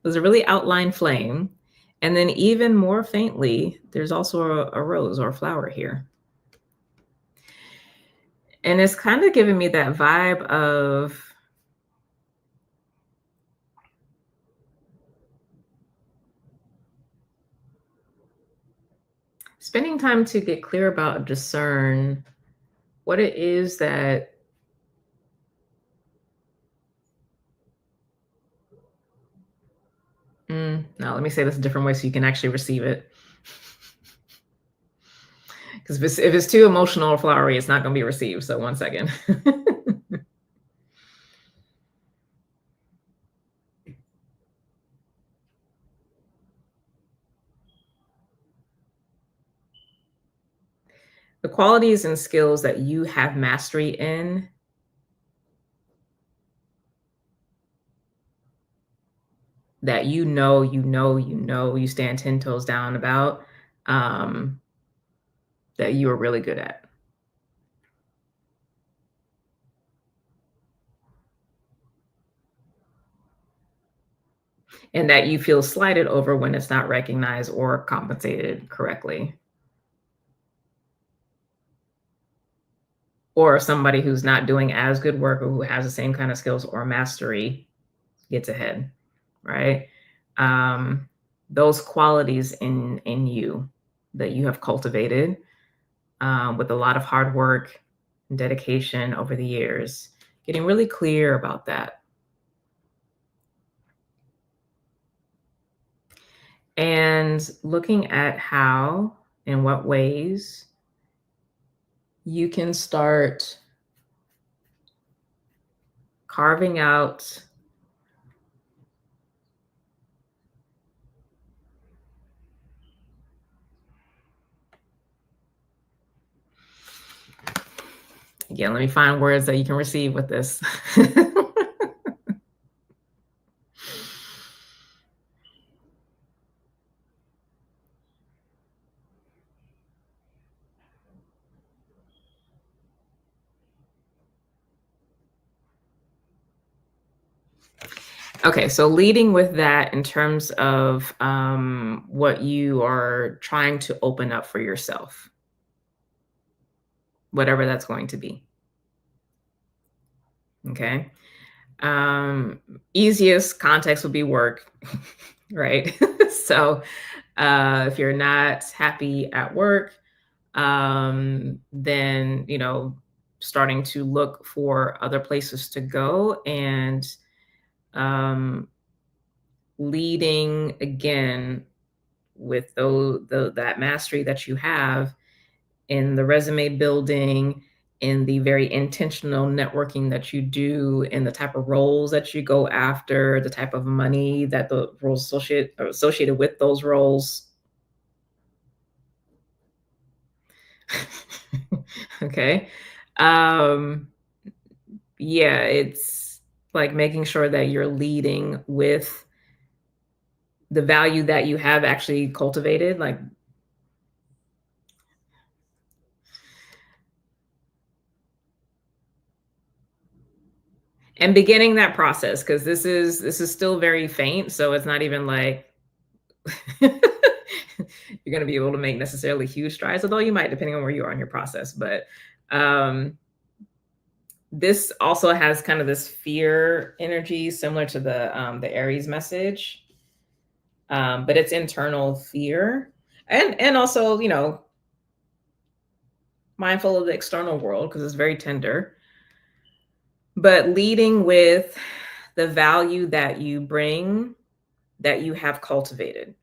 There's a really outlined flame. And then even more faintly, there's also a rose or a flower here. And it's kind of giving me that vibe of spending time to get clear about, discern what it is that now let me say this a different way so you can actually receive it. Because if it's too emotional or flowery, it's not going to be received. So one second. The qualities and skills that you have mastery in, that you stand 10 toes down about, that you are really good at. And that you feel slighted over when it's not recognized or compensated correctly. Or somebody who's not doing as good work or who has the same kind of skills or mastery gets ahead, right? Those qualities in you that you have cultivated with a lot of hard work and dedication over the years, getting really clear about that. And looking at how, in what ways you can start carving out again, let me find words that you can receive with this. Okay, so leading with that in terms of what you are trying to open up for yourself, whatever that's going to be. Okay. Easiest context would be work, right? So if you're not happy at work, then, starting to look for other places to go and um, leading again with that mastery that you have in the resume building, in the very intentional networking that you do, in the type of roles that you go after, the type of money that the roles associated with those roles. Okay. Um, yeah, it's like making sure that you're leading with the value that you have actually cultivated, like, and beginning that process, because this is still very faint, so it's not even like you're going to be able to make necessarily huge strides, although you might, depending on where you are in your process. But um, this also has kind of this fear energy, similar to the Aries message, but it's internal fear, and also mindful of the external world because it's very tender, but leading with the value that you bring, that you have cultivated.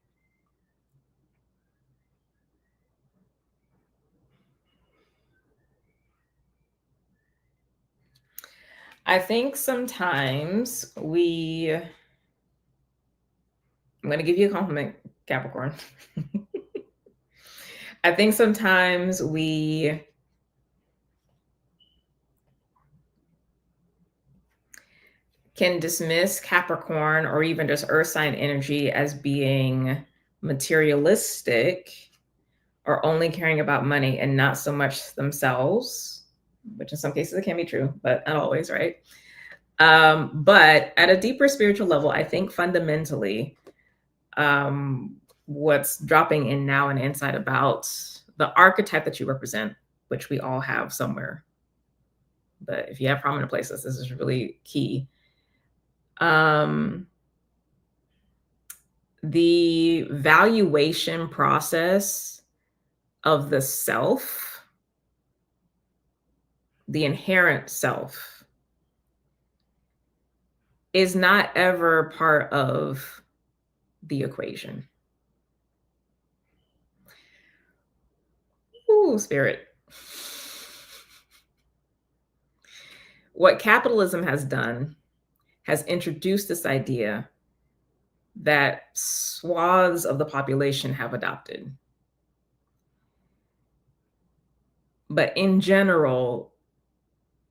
I think sometimes I'm going to give you a compliment, Capricorn. I think sometimes we can dismiss Capricorn or even just earth sign energy as being materialistic or only caring about money and not so much themselves, which in some cases it can be true, but not always, right? But at a deeper spiritual level, I think fundamentally, what's dropping in now and insight about the archetype that you represent, which we all have somewhere, but if you have prominent places, this is really key. The valuation process of the self, the inherent self, is not ever part of the equation. Ooh, spirit. What capitalism has done has introduced this idea that swaths of the population have adopted. But in general,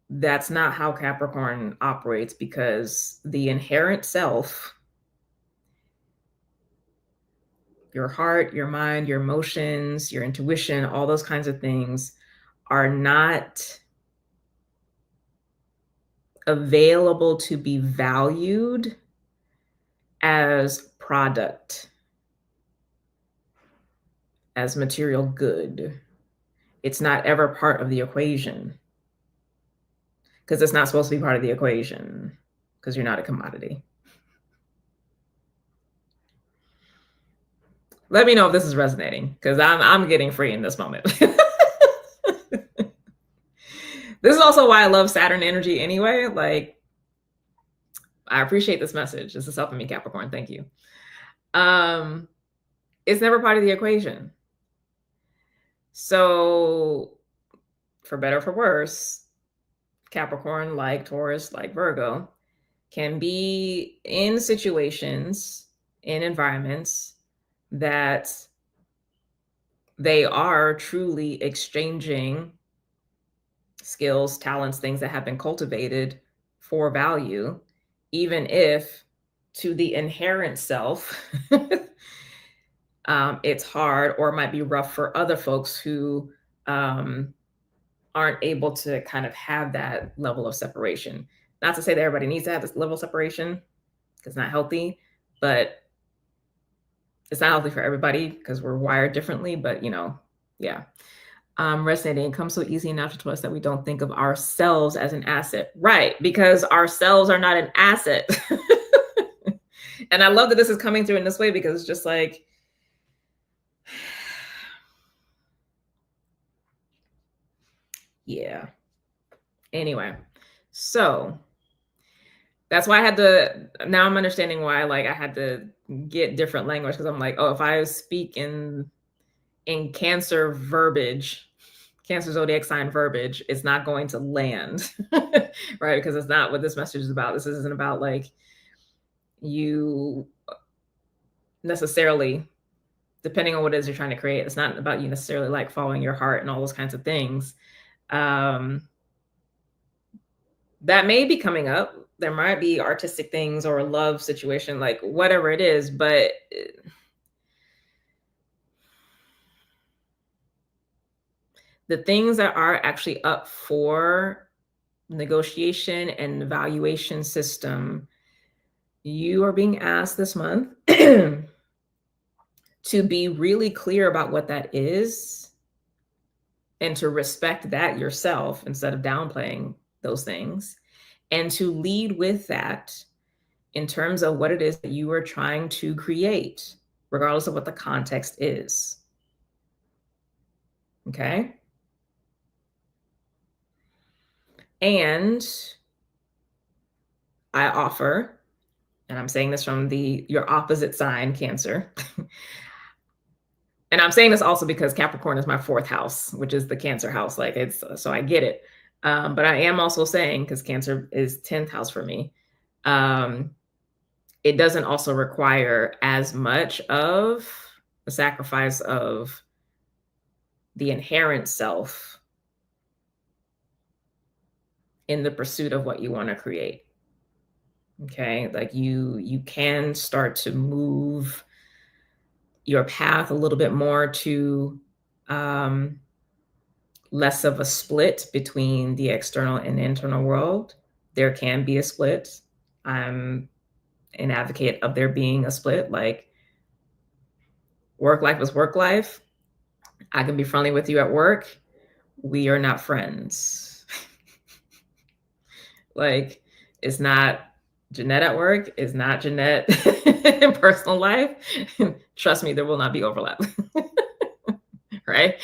that's not how Capricorn operates, because the inherent self, your heart, your mind, your emotions, your intuition, all those kinds of things are not available to be valued as product, as material good. It's not ever part of the equation because it's not supposed to be part of the equation because you're not a commodity. Let me know if this is resonating because I'm getting free in this moment. This is also why I love Saturn energy anyway. Like, I appreciate this message. This is helping me, Capricorn. Thank you. It's never part of the equation. So, for better or for worse, Capricorn, like Taurus, like Virgo, can be in situations, in environments that they are truly exchanging skills, talents, things that have been cultivated for value, even if to the inherent self, it's hard or might be rough for other folks who aren't able to kind of have that level of separation. Not to say that everybody needs to have this level of separation, because it's not healthy, but it's not healthy for everybody because we're wired differently. But, yeah. Resonating, it comes so easy and natural to us that we don't think of ourselves as an asset. Right, because ourselves are not an asset. And I love that this is coming through in this way, because it's just like, yeah. Anyway, so that's why now I'm understanding why, like, I had to get different language, because I'm like, oh, if I speak in Cancer verbiage, Cancer zodiac sign verbiage, it's not going to land, right? Because it's not what this message is about. This isn't about like you necessarily, depending on what it is you're trying to create. It's not about you necessarily like following your heart and all those kinds of things. That may be coming up. There might be artistic things or a love situation, like whatever it is, but the things that are actually up for negotiation and evaluation system, you are being asked this month to be really clear about what that is and to respect that yourself instead of downplaying those things, and to lead with that in terms of what it is that you are trying to create, regardless of what the context is. Okay? And I offer, and I'm saying this from your opposite sign, Cancer. And I'm saying this also because Capricorn is my 4th house, which is the Cancer house. Like, it's, so I get it. But I am also saying, because Cancer is 10th house for me, it doesn't also require as much of the sacrifice of the inherent self in the pursuit of what you want to create. Okay, like you can start to move your path a little bit more to less of a split between the external and internal world. There can be a split. I'm an advocate of there being a split. Like, work life is work life. I can be friendly with you at work. We are not friends. Like, it's not Jynnette at work. It's not Jynnette in personal life. Trust me, there will not be overlap. Right?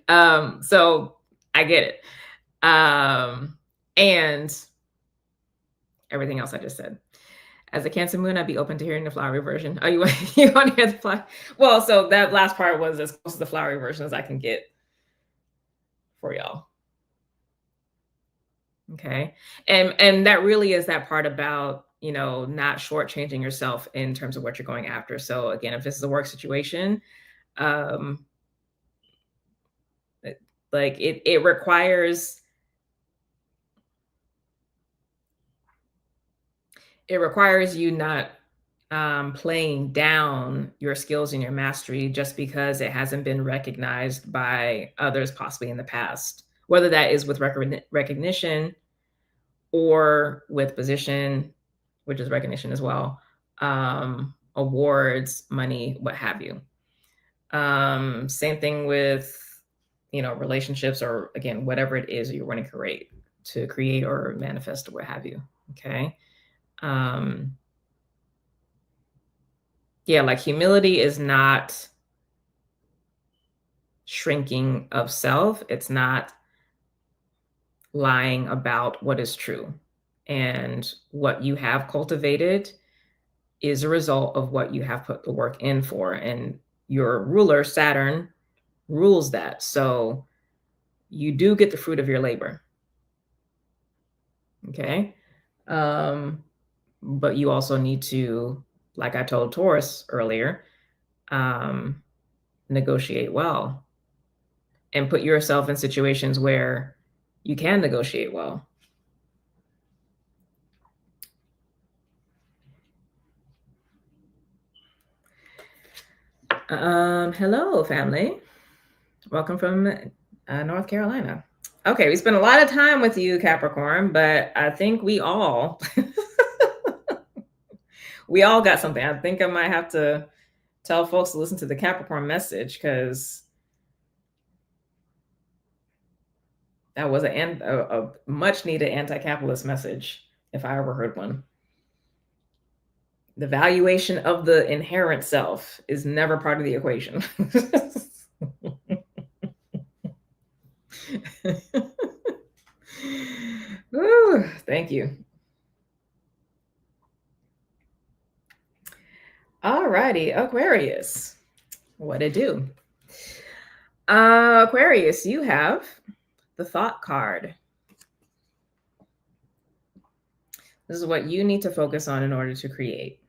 So I get it. And everything else I just said. As a Cancer moon, I'd be open to hearing the flowery version. Oh, you want to hear the flower? Well, so that last part was as close to the flowery version as I can get for y'all. Okay. And that really is that part about, not shortchanging yourself in terms of what you're going after. So again, if this is a work situation, like it requires you not playing down your skills and your mastery just because it hasn't been recognized by others possibly in the past, whether that is with recognition or with position, which is recognition as well, awards, money, what have you. Same thing with, relationships, or again, whatever it is you want to create or manifest or what have you. Okay. Yeah, like humility is not shrinking of self. It's not lying about what is true. And what you have cultivated is a result of what you have put the work in for. And your ruler, Saturn, rules that. So you do get the fruit of your labor. Okay. But you also need to, like I told Taurus earlier, um, negotiate well and put yourself in situations where you can negotiate well. Hello, family. Welcome from North Carolina. Okay, we spent a lot of time with you, Capricorn, but I think we all we all got something. I think I might have to tell folks to listen to the Capricorn message because that was a much needed anti-capitalist message if I ever heard one. The valuation of the inherent self is never part of the equation. Ooh, thank you. All righty, Aquarius. What it do? Aquarius, you have the thought card. This is what you need to focus on in order to create.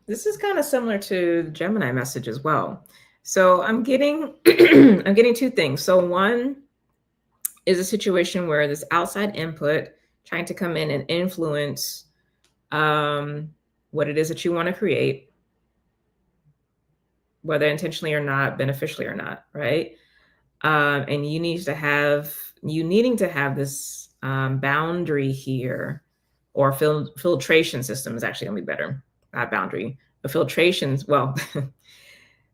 This is kind of similar to the Gemini message as well. So I'm getting I'm getting two things. So one is a situation where this outside input trying to come in and influence what it is that you want to create, whether intentionally or not, beneficially or not, right? And you needing to have this boundary here, or filtration system is actually going to be better. Not boundary, but filtrations. Well,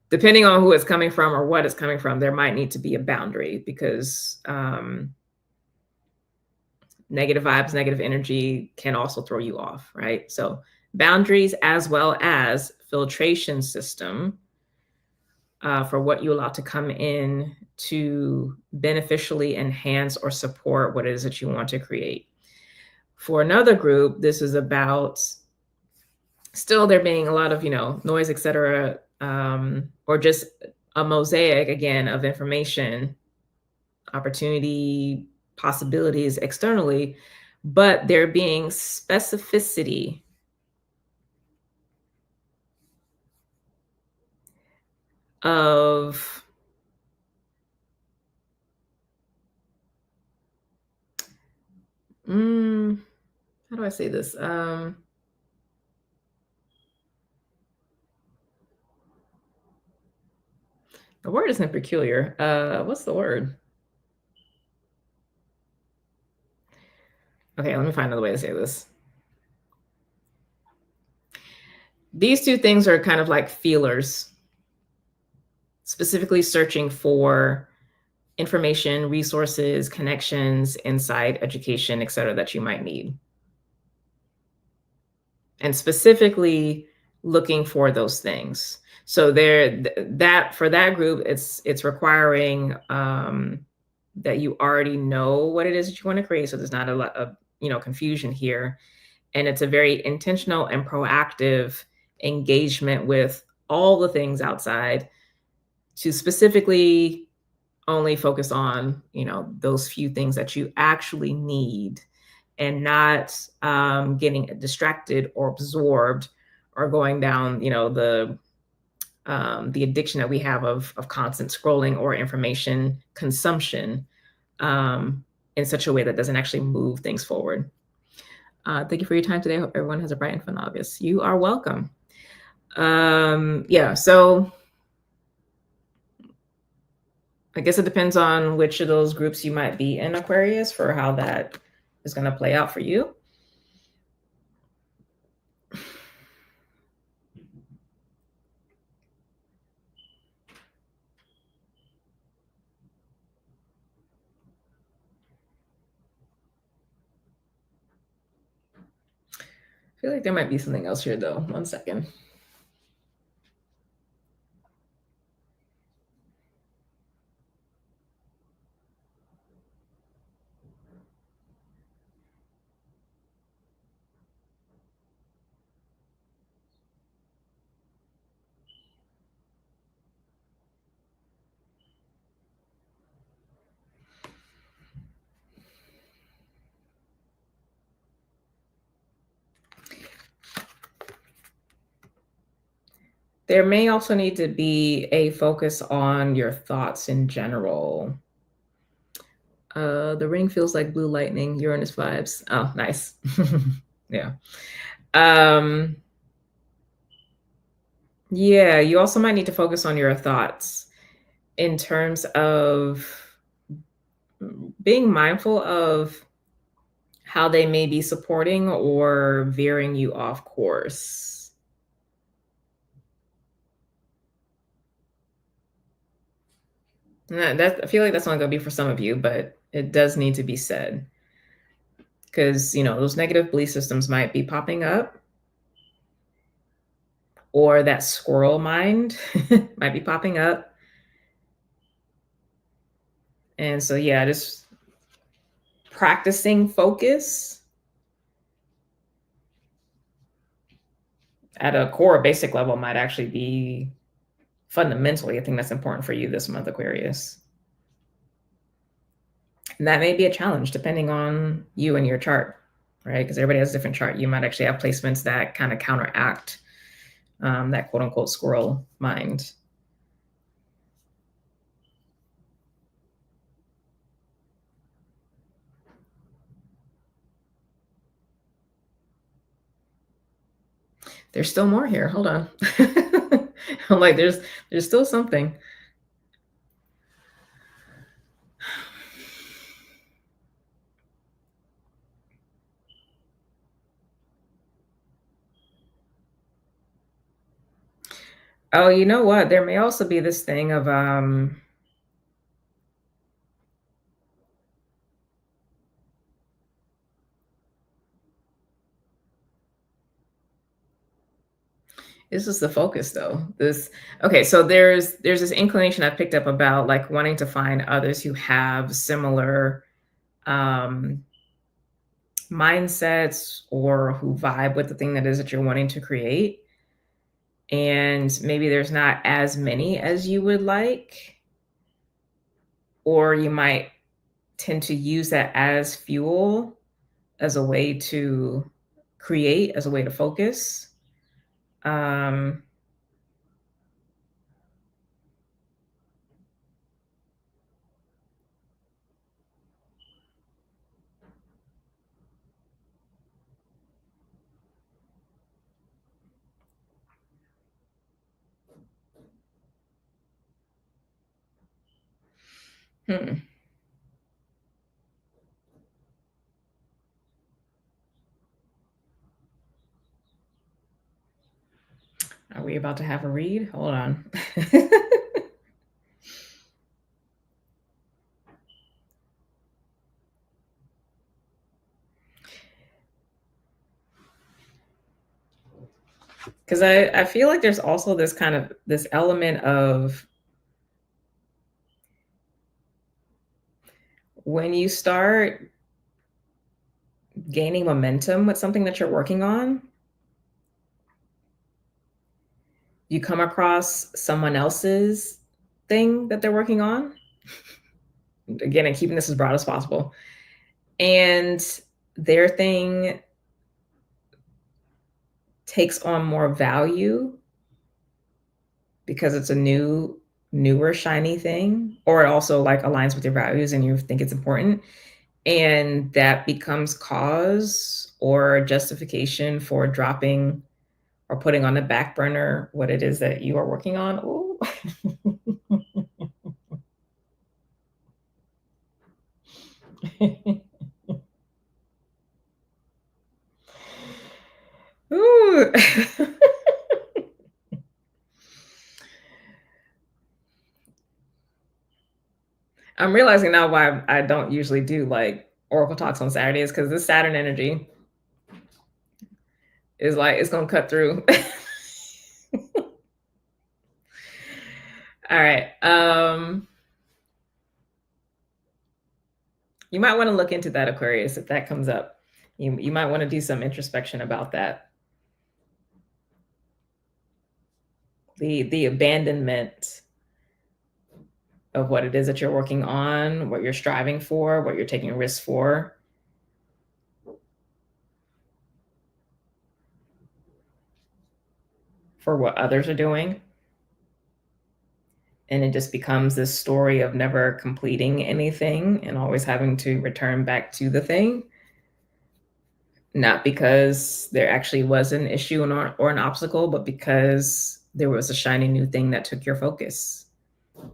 depending on who it's coming from or what it's coming from, there might need to be a boundary because negative vibes, negative energy can also throw you off, right? So boundaries as well as filtration system for what you allow to come in to beneficially enhance or support what it is that you want to create. For another group, this is about still there being a lot of, noise, etc., or just a mosaic, again, of information, opportunity, possibilities externally, but there being specificity of how do I say this? The word isn't peculiar. What's the word? Okay, let me find another way to say this. These two things are kind of like feelers, specifically searching for information, resources, connections, insight, education, etc., that you might need. And specifically looking for those things. So that for that group, it's requiring that you already know what it is that you want to create. So there's not a lot of confusion here. And it's a very intentional and proactive engagement with all the things outside to specifically only focus on those few things that you actually need, and not getting distracted or absorbed or going down the addiction that we have of constant scrolling or information consumption in such a way that doesn't actually move things forward. Thank you for your time today. I hope everyone has a bright and fun August. You are welcome. So I guess it depends on which of those groups you might be in, Aquarius, for how that is going to play out for you. I feel like there might be something else here, though. One second. There may also need to be a focus on your thoughts in general. The ring feels like blue lightning, Uranus vibes. Oh, nice. Yeah. Yeah, you also might need to focus on your thoughts in terms of being mindful of how they may be supporting or veering you off course. And I feel like that's only going to be for some of you, but it does need to be said because, those negative belief systems might be popping up, or that squirrel mind might be popping up. And so, yeah, just practicing focus at a core basic level might actually be fundamentally a thing that's important for you this month, Aquarius. And that may be a challenge depending on you and your chart, right? Because everybody has a different chart. You might actually have placements that kind of counteract that quote unquote squirrel mind. There's still more here. Hold on. I'm like, there's still something. Oh, you know what? There may also be this thing of this is the focus though. Okay, so there's this inclination I picked up about like wanting to find others who have similar mindsets or who vibe with the thing that is that you're wanting to create. And maybe there's not as many as you would like, or you might tend to use that as fuel, as a way to create, as a way to focus. Um, hmm. Are we about to have a read? Hold on. Because I feel like there's also this element of when you start gaining momentum with something that you're working on, you come across someone else's thing that they're working on. Again, and keeping this as broad as possible. And their thing takes on more value because it's a newer, shiny thing, or it also like aligns with your values and you think it's important. And that becomes cause or justification for dropping or putting on the back burner what it is that you are working on. Ooh. Ooh. I'm realizing now why I don't usually do like Oracle talks on Saturdays, because this Saturn energy is like it's gonna cut through. All right. You might want to look into that, Aquarius, if that comes up. You might want to do some introspection about that. The abandonment of what it is that you're working on, what you're striving for, what you're taking risks for. for what others are doing. And it just becomes this story of never completing anything and always having to return back to the thing. Not because there actually was an issue or an obstacle, but because there was a shiny new thing that took your focus.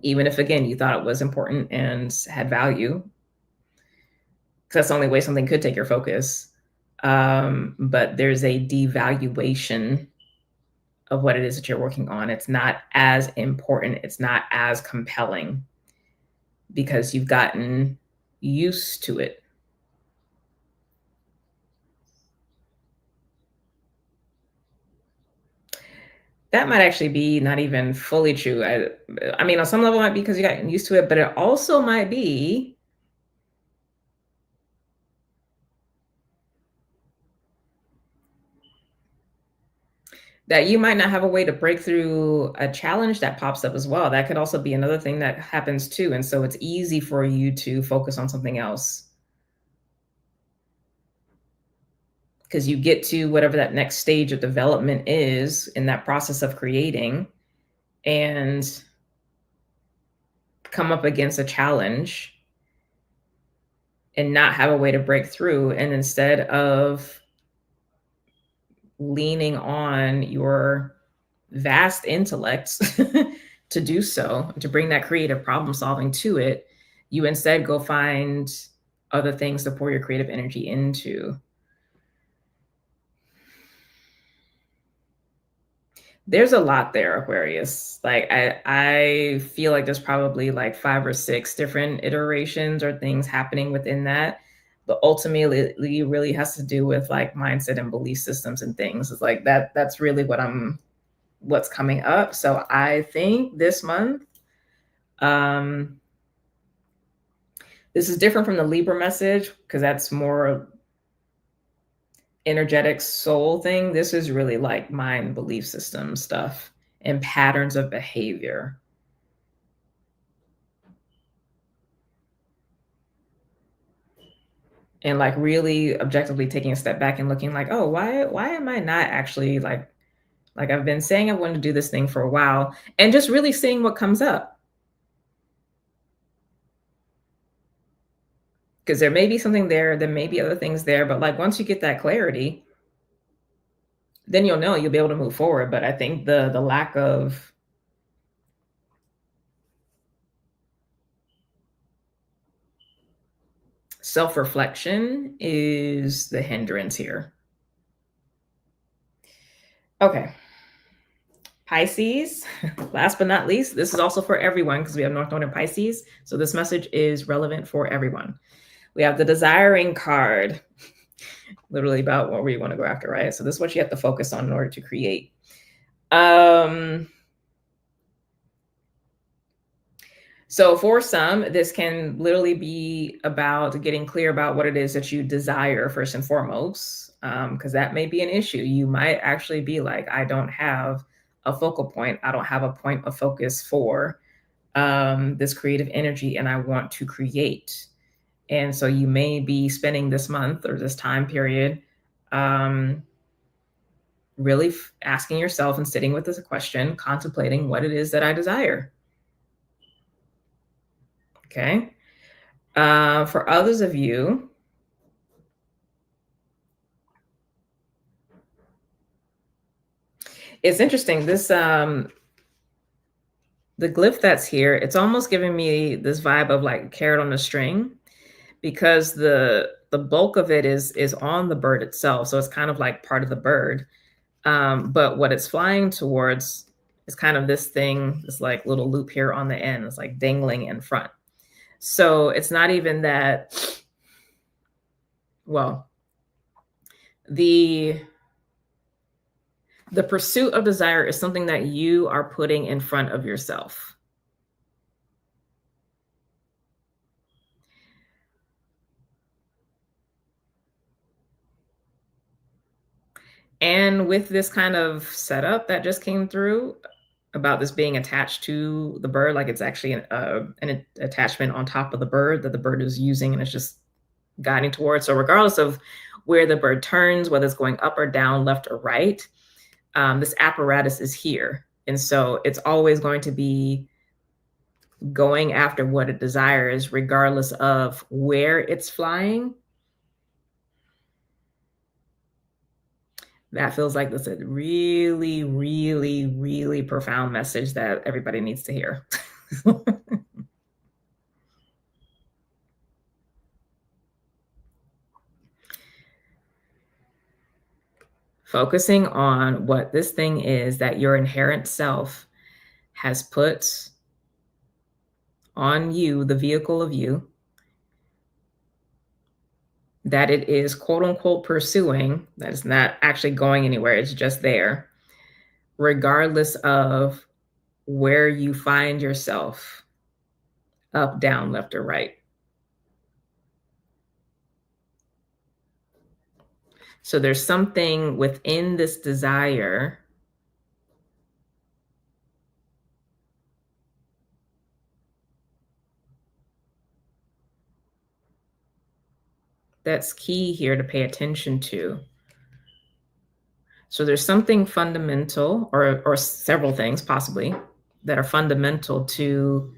Even if, again, you thought it was important and had value, because that's the only way something could take your focus. But there's a devaluation of what it is that you're working on. It's not as important. It's not as compelling because you've gotten used to it. That might actually be not even fully true. I mean, on some level, it might be because you got used to it, but it also might be that you might not have a way to break through a challenge that pops up as well. That could also be another thing that happens too. And so it's easy for you to focus on something else because you get to whatever that next stage of development is in that process of creating and come up against a challenge and not have a way to break through. And instead of leaning on your vast intellect to do so, to bring that creative problem solving to it, you instead go find other things to pour your creative energy into. There's a lot there, Aquarius. Like I feel like there's probably like 5 or 6 different iterations or things happening within that. But ultimately it really has to do with like mindset and belief systems and things. It's like that's really what's coming up. So I think this month, this is different from the Libra message because that's more energetic soul thing. This is really like mind belief system stuff and patterns of behavior. And like really objectively taking a step back and looking like, oh, why am I not actually like I've been saying I wanted to do this thing for a while, and just really seeing what comes up. Because there may be something there may be other things there, but like once you get that clarity, then you'll be able to move forward. But I think the lack of self-reflection is the hindrance here. Okay. Pisces, last but not least, this is also for everyone because we have North Node in Pisces. So this message is relevant for everyone. We have the desiring card, literally about what we want to go after, right? So this is what you have to focus on in order to create. So for some, this can literally be about getting clear about what it is that you desire first and foremost, because that may be an issue. You might actually be like, I don't have a focal point. I don't have a point of focus for this creative energy, and I want to create. And so you may be spending this month or this time period really asking yourself and sitting with this question, contemplating what it is that I desire. Okay. For others of you, it's interesting. This the glyph that's here, it's almost giving me this vibe of like carrot on a string, because the bulk of it is on the bird itself. So it's kind of like part of the bird. But what it's flying towards is kind of this thing, this like little loop here on the end. It's like dangling in front. So it's not even that, well, the pursuit of desire is something that you are putting in front of yourself. And with this kind of setup that just came through about this being attached to the bird, like it's actually an attachment on top of the bird that the bird is using and it's just guiding towards. So regardless of where the bird turns, whether it's going up or down, left or right, this apparatus is here. And so it's always going to be going after what it desires, regardless of where it's flying. That feels like this is a really, really, really profound message that everybody needs to hear. Focusing on what this thing is that your inherent self has put on you, the vehicle of you, that it is quote unquote pursuing, that is not actually going anywhere, it's just there, regardless of where you find yourself, up, down, left, or right. So there's something within this desire that's key here to pay attention to. So there's something fundamental, or several things possibly, that are fundamental to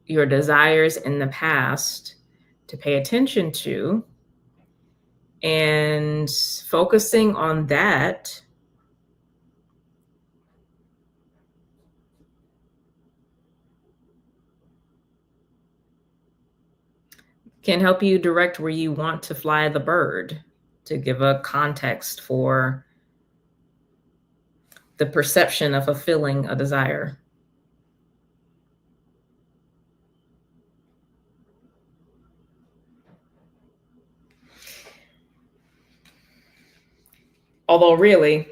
your desires in the past to pay attention to, and focusing on that can help you direct where you want to fly the bird, to give a context for the perception of fulfilling a desire. Although really,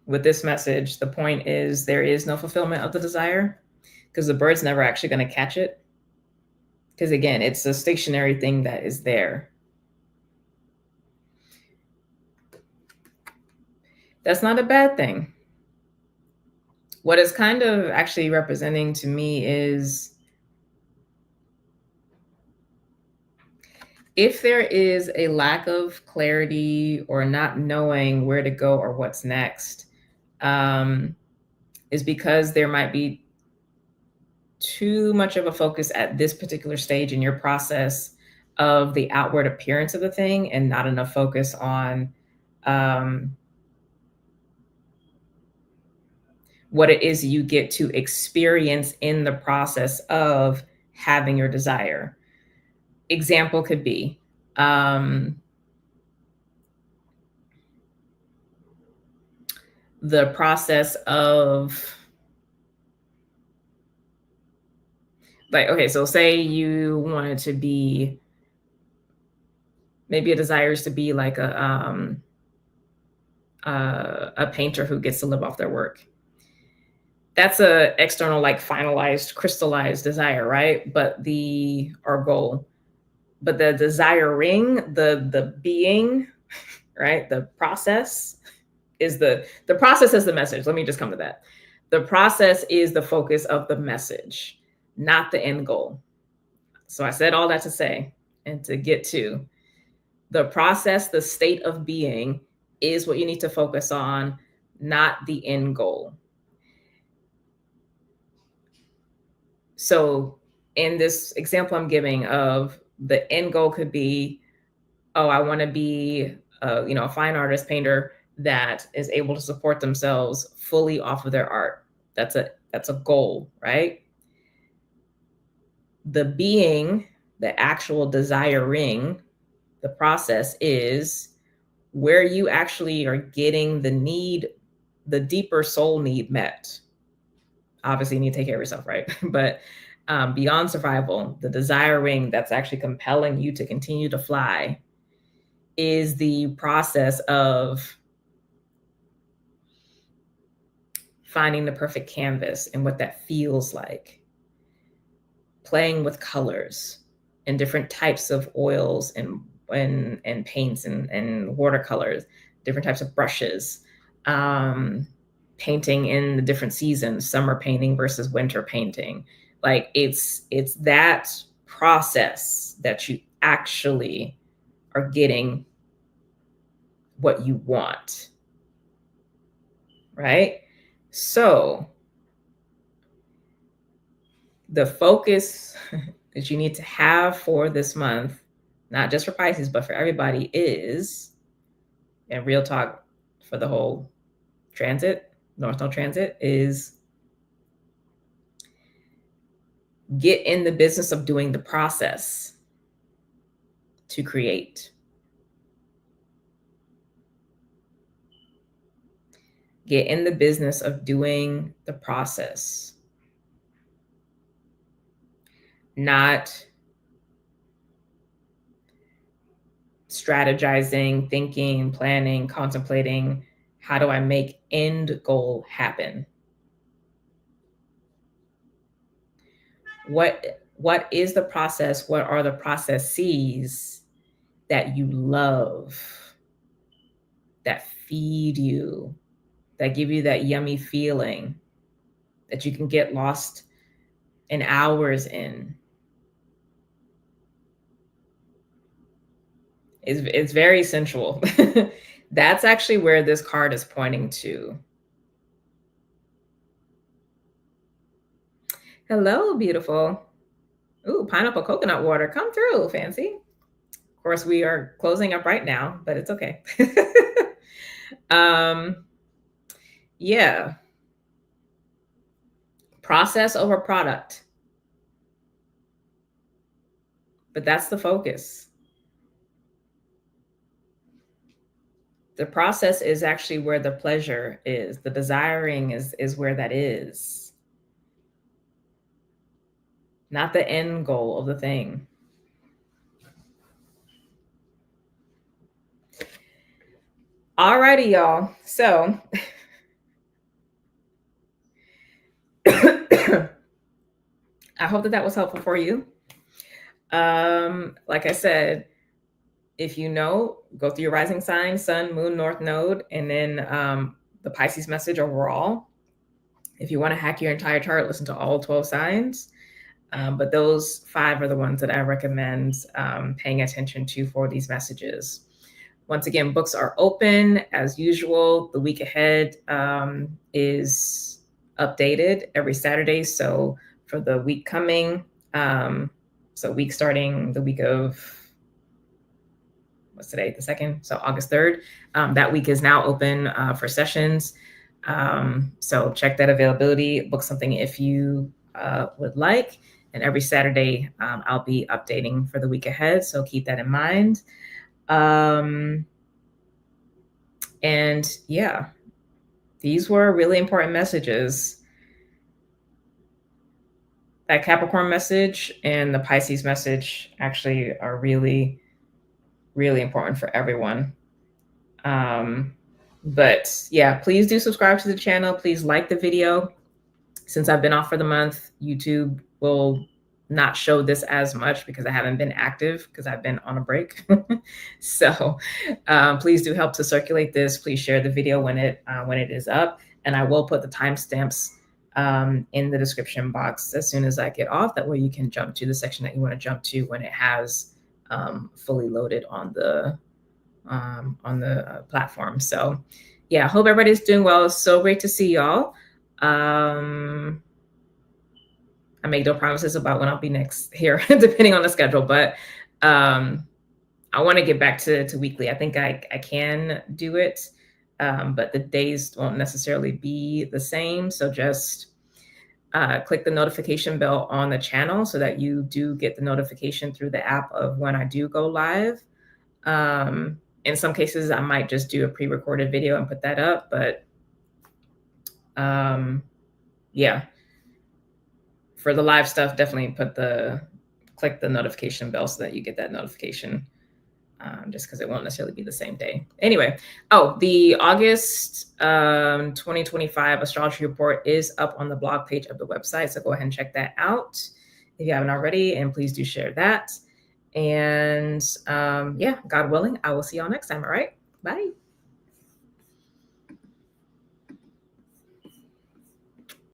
with this message, the point is there is no fulfillment of the desire because the bird's never actually going to catch it. Because again, it's a stationary thing that is there. That's not a bad thing. What it's kind of actually representing to me is if there is a lack of clarity or not knowing where to go or what's next, is because there might be too much of a focus at this particular stage in your process of the outward appearance of the thing and not enough focus on what it is you get to experience in the process of having your desire. Example could be the process of, like, okay, so say you wanted to be, maybe a desire is to be like a painter who gets to live off their work. That's a external, like finalized, crystallized desire, right? But or goal, but the desiring, the being, right? The process is the process is the message. Let me just come to that. The process is the focus of the message, not the end goal. So I said all that to say, and to get to the process, the state of being is what you need to focus on, not the end goal. So in this example I'm giving of the end goal could be, oh, I want to be a fine artist, painter that is able to support themselves fully off of their art. That's a goal, right? The being, the actual desiring, the process is where you actually are getting the need, the deeper soul need met. Obviously, you need to take care of yourself, right? But beyond survival, the desiring that's actually compelling you to continue to fly is the process of finding the perfect canvas and what that feels like, playing with colors and different types of oils and paints and watercolors, different types of brushes, painting in the different seasons, summer painting versus winter painting. Like it's that process that you actually are getting what you want. right? So the focus that you need to have for this month, not just for Pisces, but for everybody is, and real talk for the whole transit, North Node transit, is get in the business of doing the process to create. Get in the business of doing the process, not strategizing, thinking, planning, contemplating, how do I make end goal happen? What is the process? What are the processes that you love, that feed you, that give you that yummy feeling that you can get lost in hours in? It's very sensual. That's actually where this card is pointing to. Hello, beautiful. Ooh, pineapple coconut water. Come through, fancy. Of course, we are closing up right now, but it's okay. Yeah. Process over product. But that's the focus. The process is actually where the pleasure is. The desiring is where that is. Not the end goal of the thing. Alrighty, y'all. So I hope that was helpful for you. Like I said, if you know, go through your rising sign, sun, moon, north node, and then the Pisces message overall. If you want to hack your entire chart, listen to all 12 signs. But those 5 are the ones that I recommend paying attention to for these messages. Once again, books are open as usual. The week ahead is updated every Saturday. So for the week coming, so week starting the week of, what's today, the 2nd? So August 3rd. That week is now open for sessions. So check that availability, book something if you would like. And every Saturday, I'll be updating for the week ahead. So keep that in mind. And yeah, these were really important messages. That Capricorn message and the Pisces message actually are really, really important for everyone. But yeah, please do subscribe to the channel. Please like the video. Since I've been off for the month, YouTube will not show this as much because I haven't been active because I've been on a break. So please do help to circulate this. Please share the video when it is up. And I will put the timestamps in the description box as soon as I get off. That way you can jump to the section that you want to jump to when it has fully loaded on the platform. So yeah, I hope everybody's doing well. It's so great to see y'all. I make no promises about when I'll be next here, depending on the schedule, but I want to get back to weekly. I think I can do it, but the days won't necessarily be the same. So just click the notification bell on the channel so that you do get the notification through the app of when I do go live. In some cases, I might just do a pre-recorded video and put that up, but yeah, for the live stuff, definitely click the notification bell so that you get that notification, just because it won't necessarily be the same day. Anyway, the August 2025 astrology report is up on the blog page of the website, so go ahead and check that out if you haven't already, and please do share that. And yeah, God willing, I will see y'all next time. All right, bye.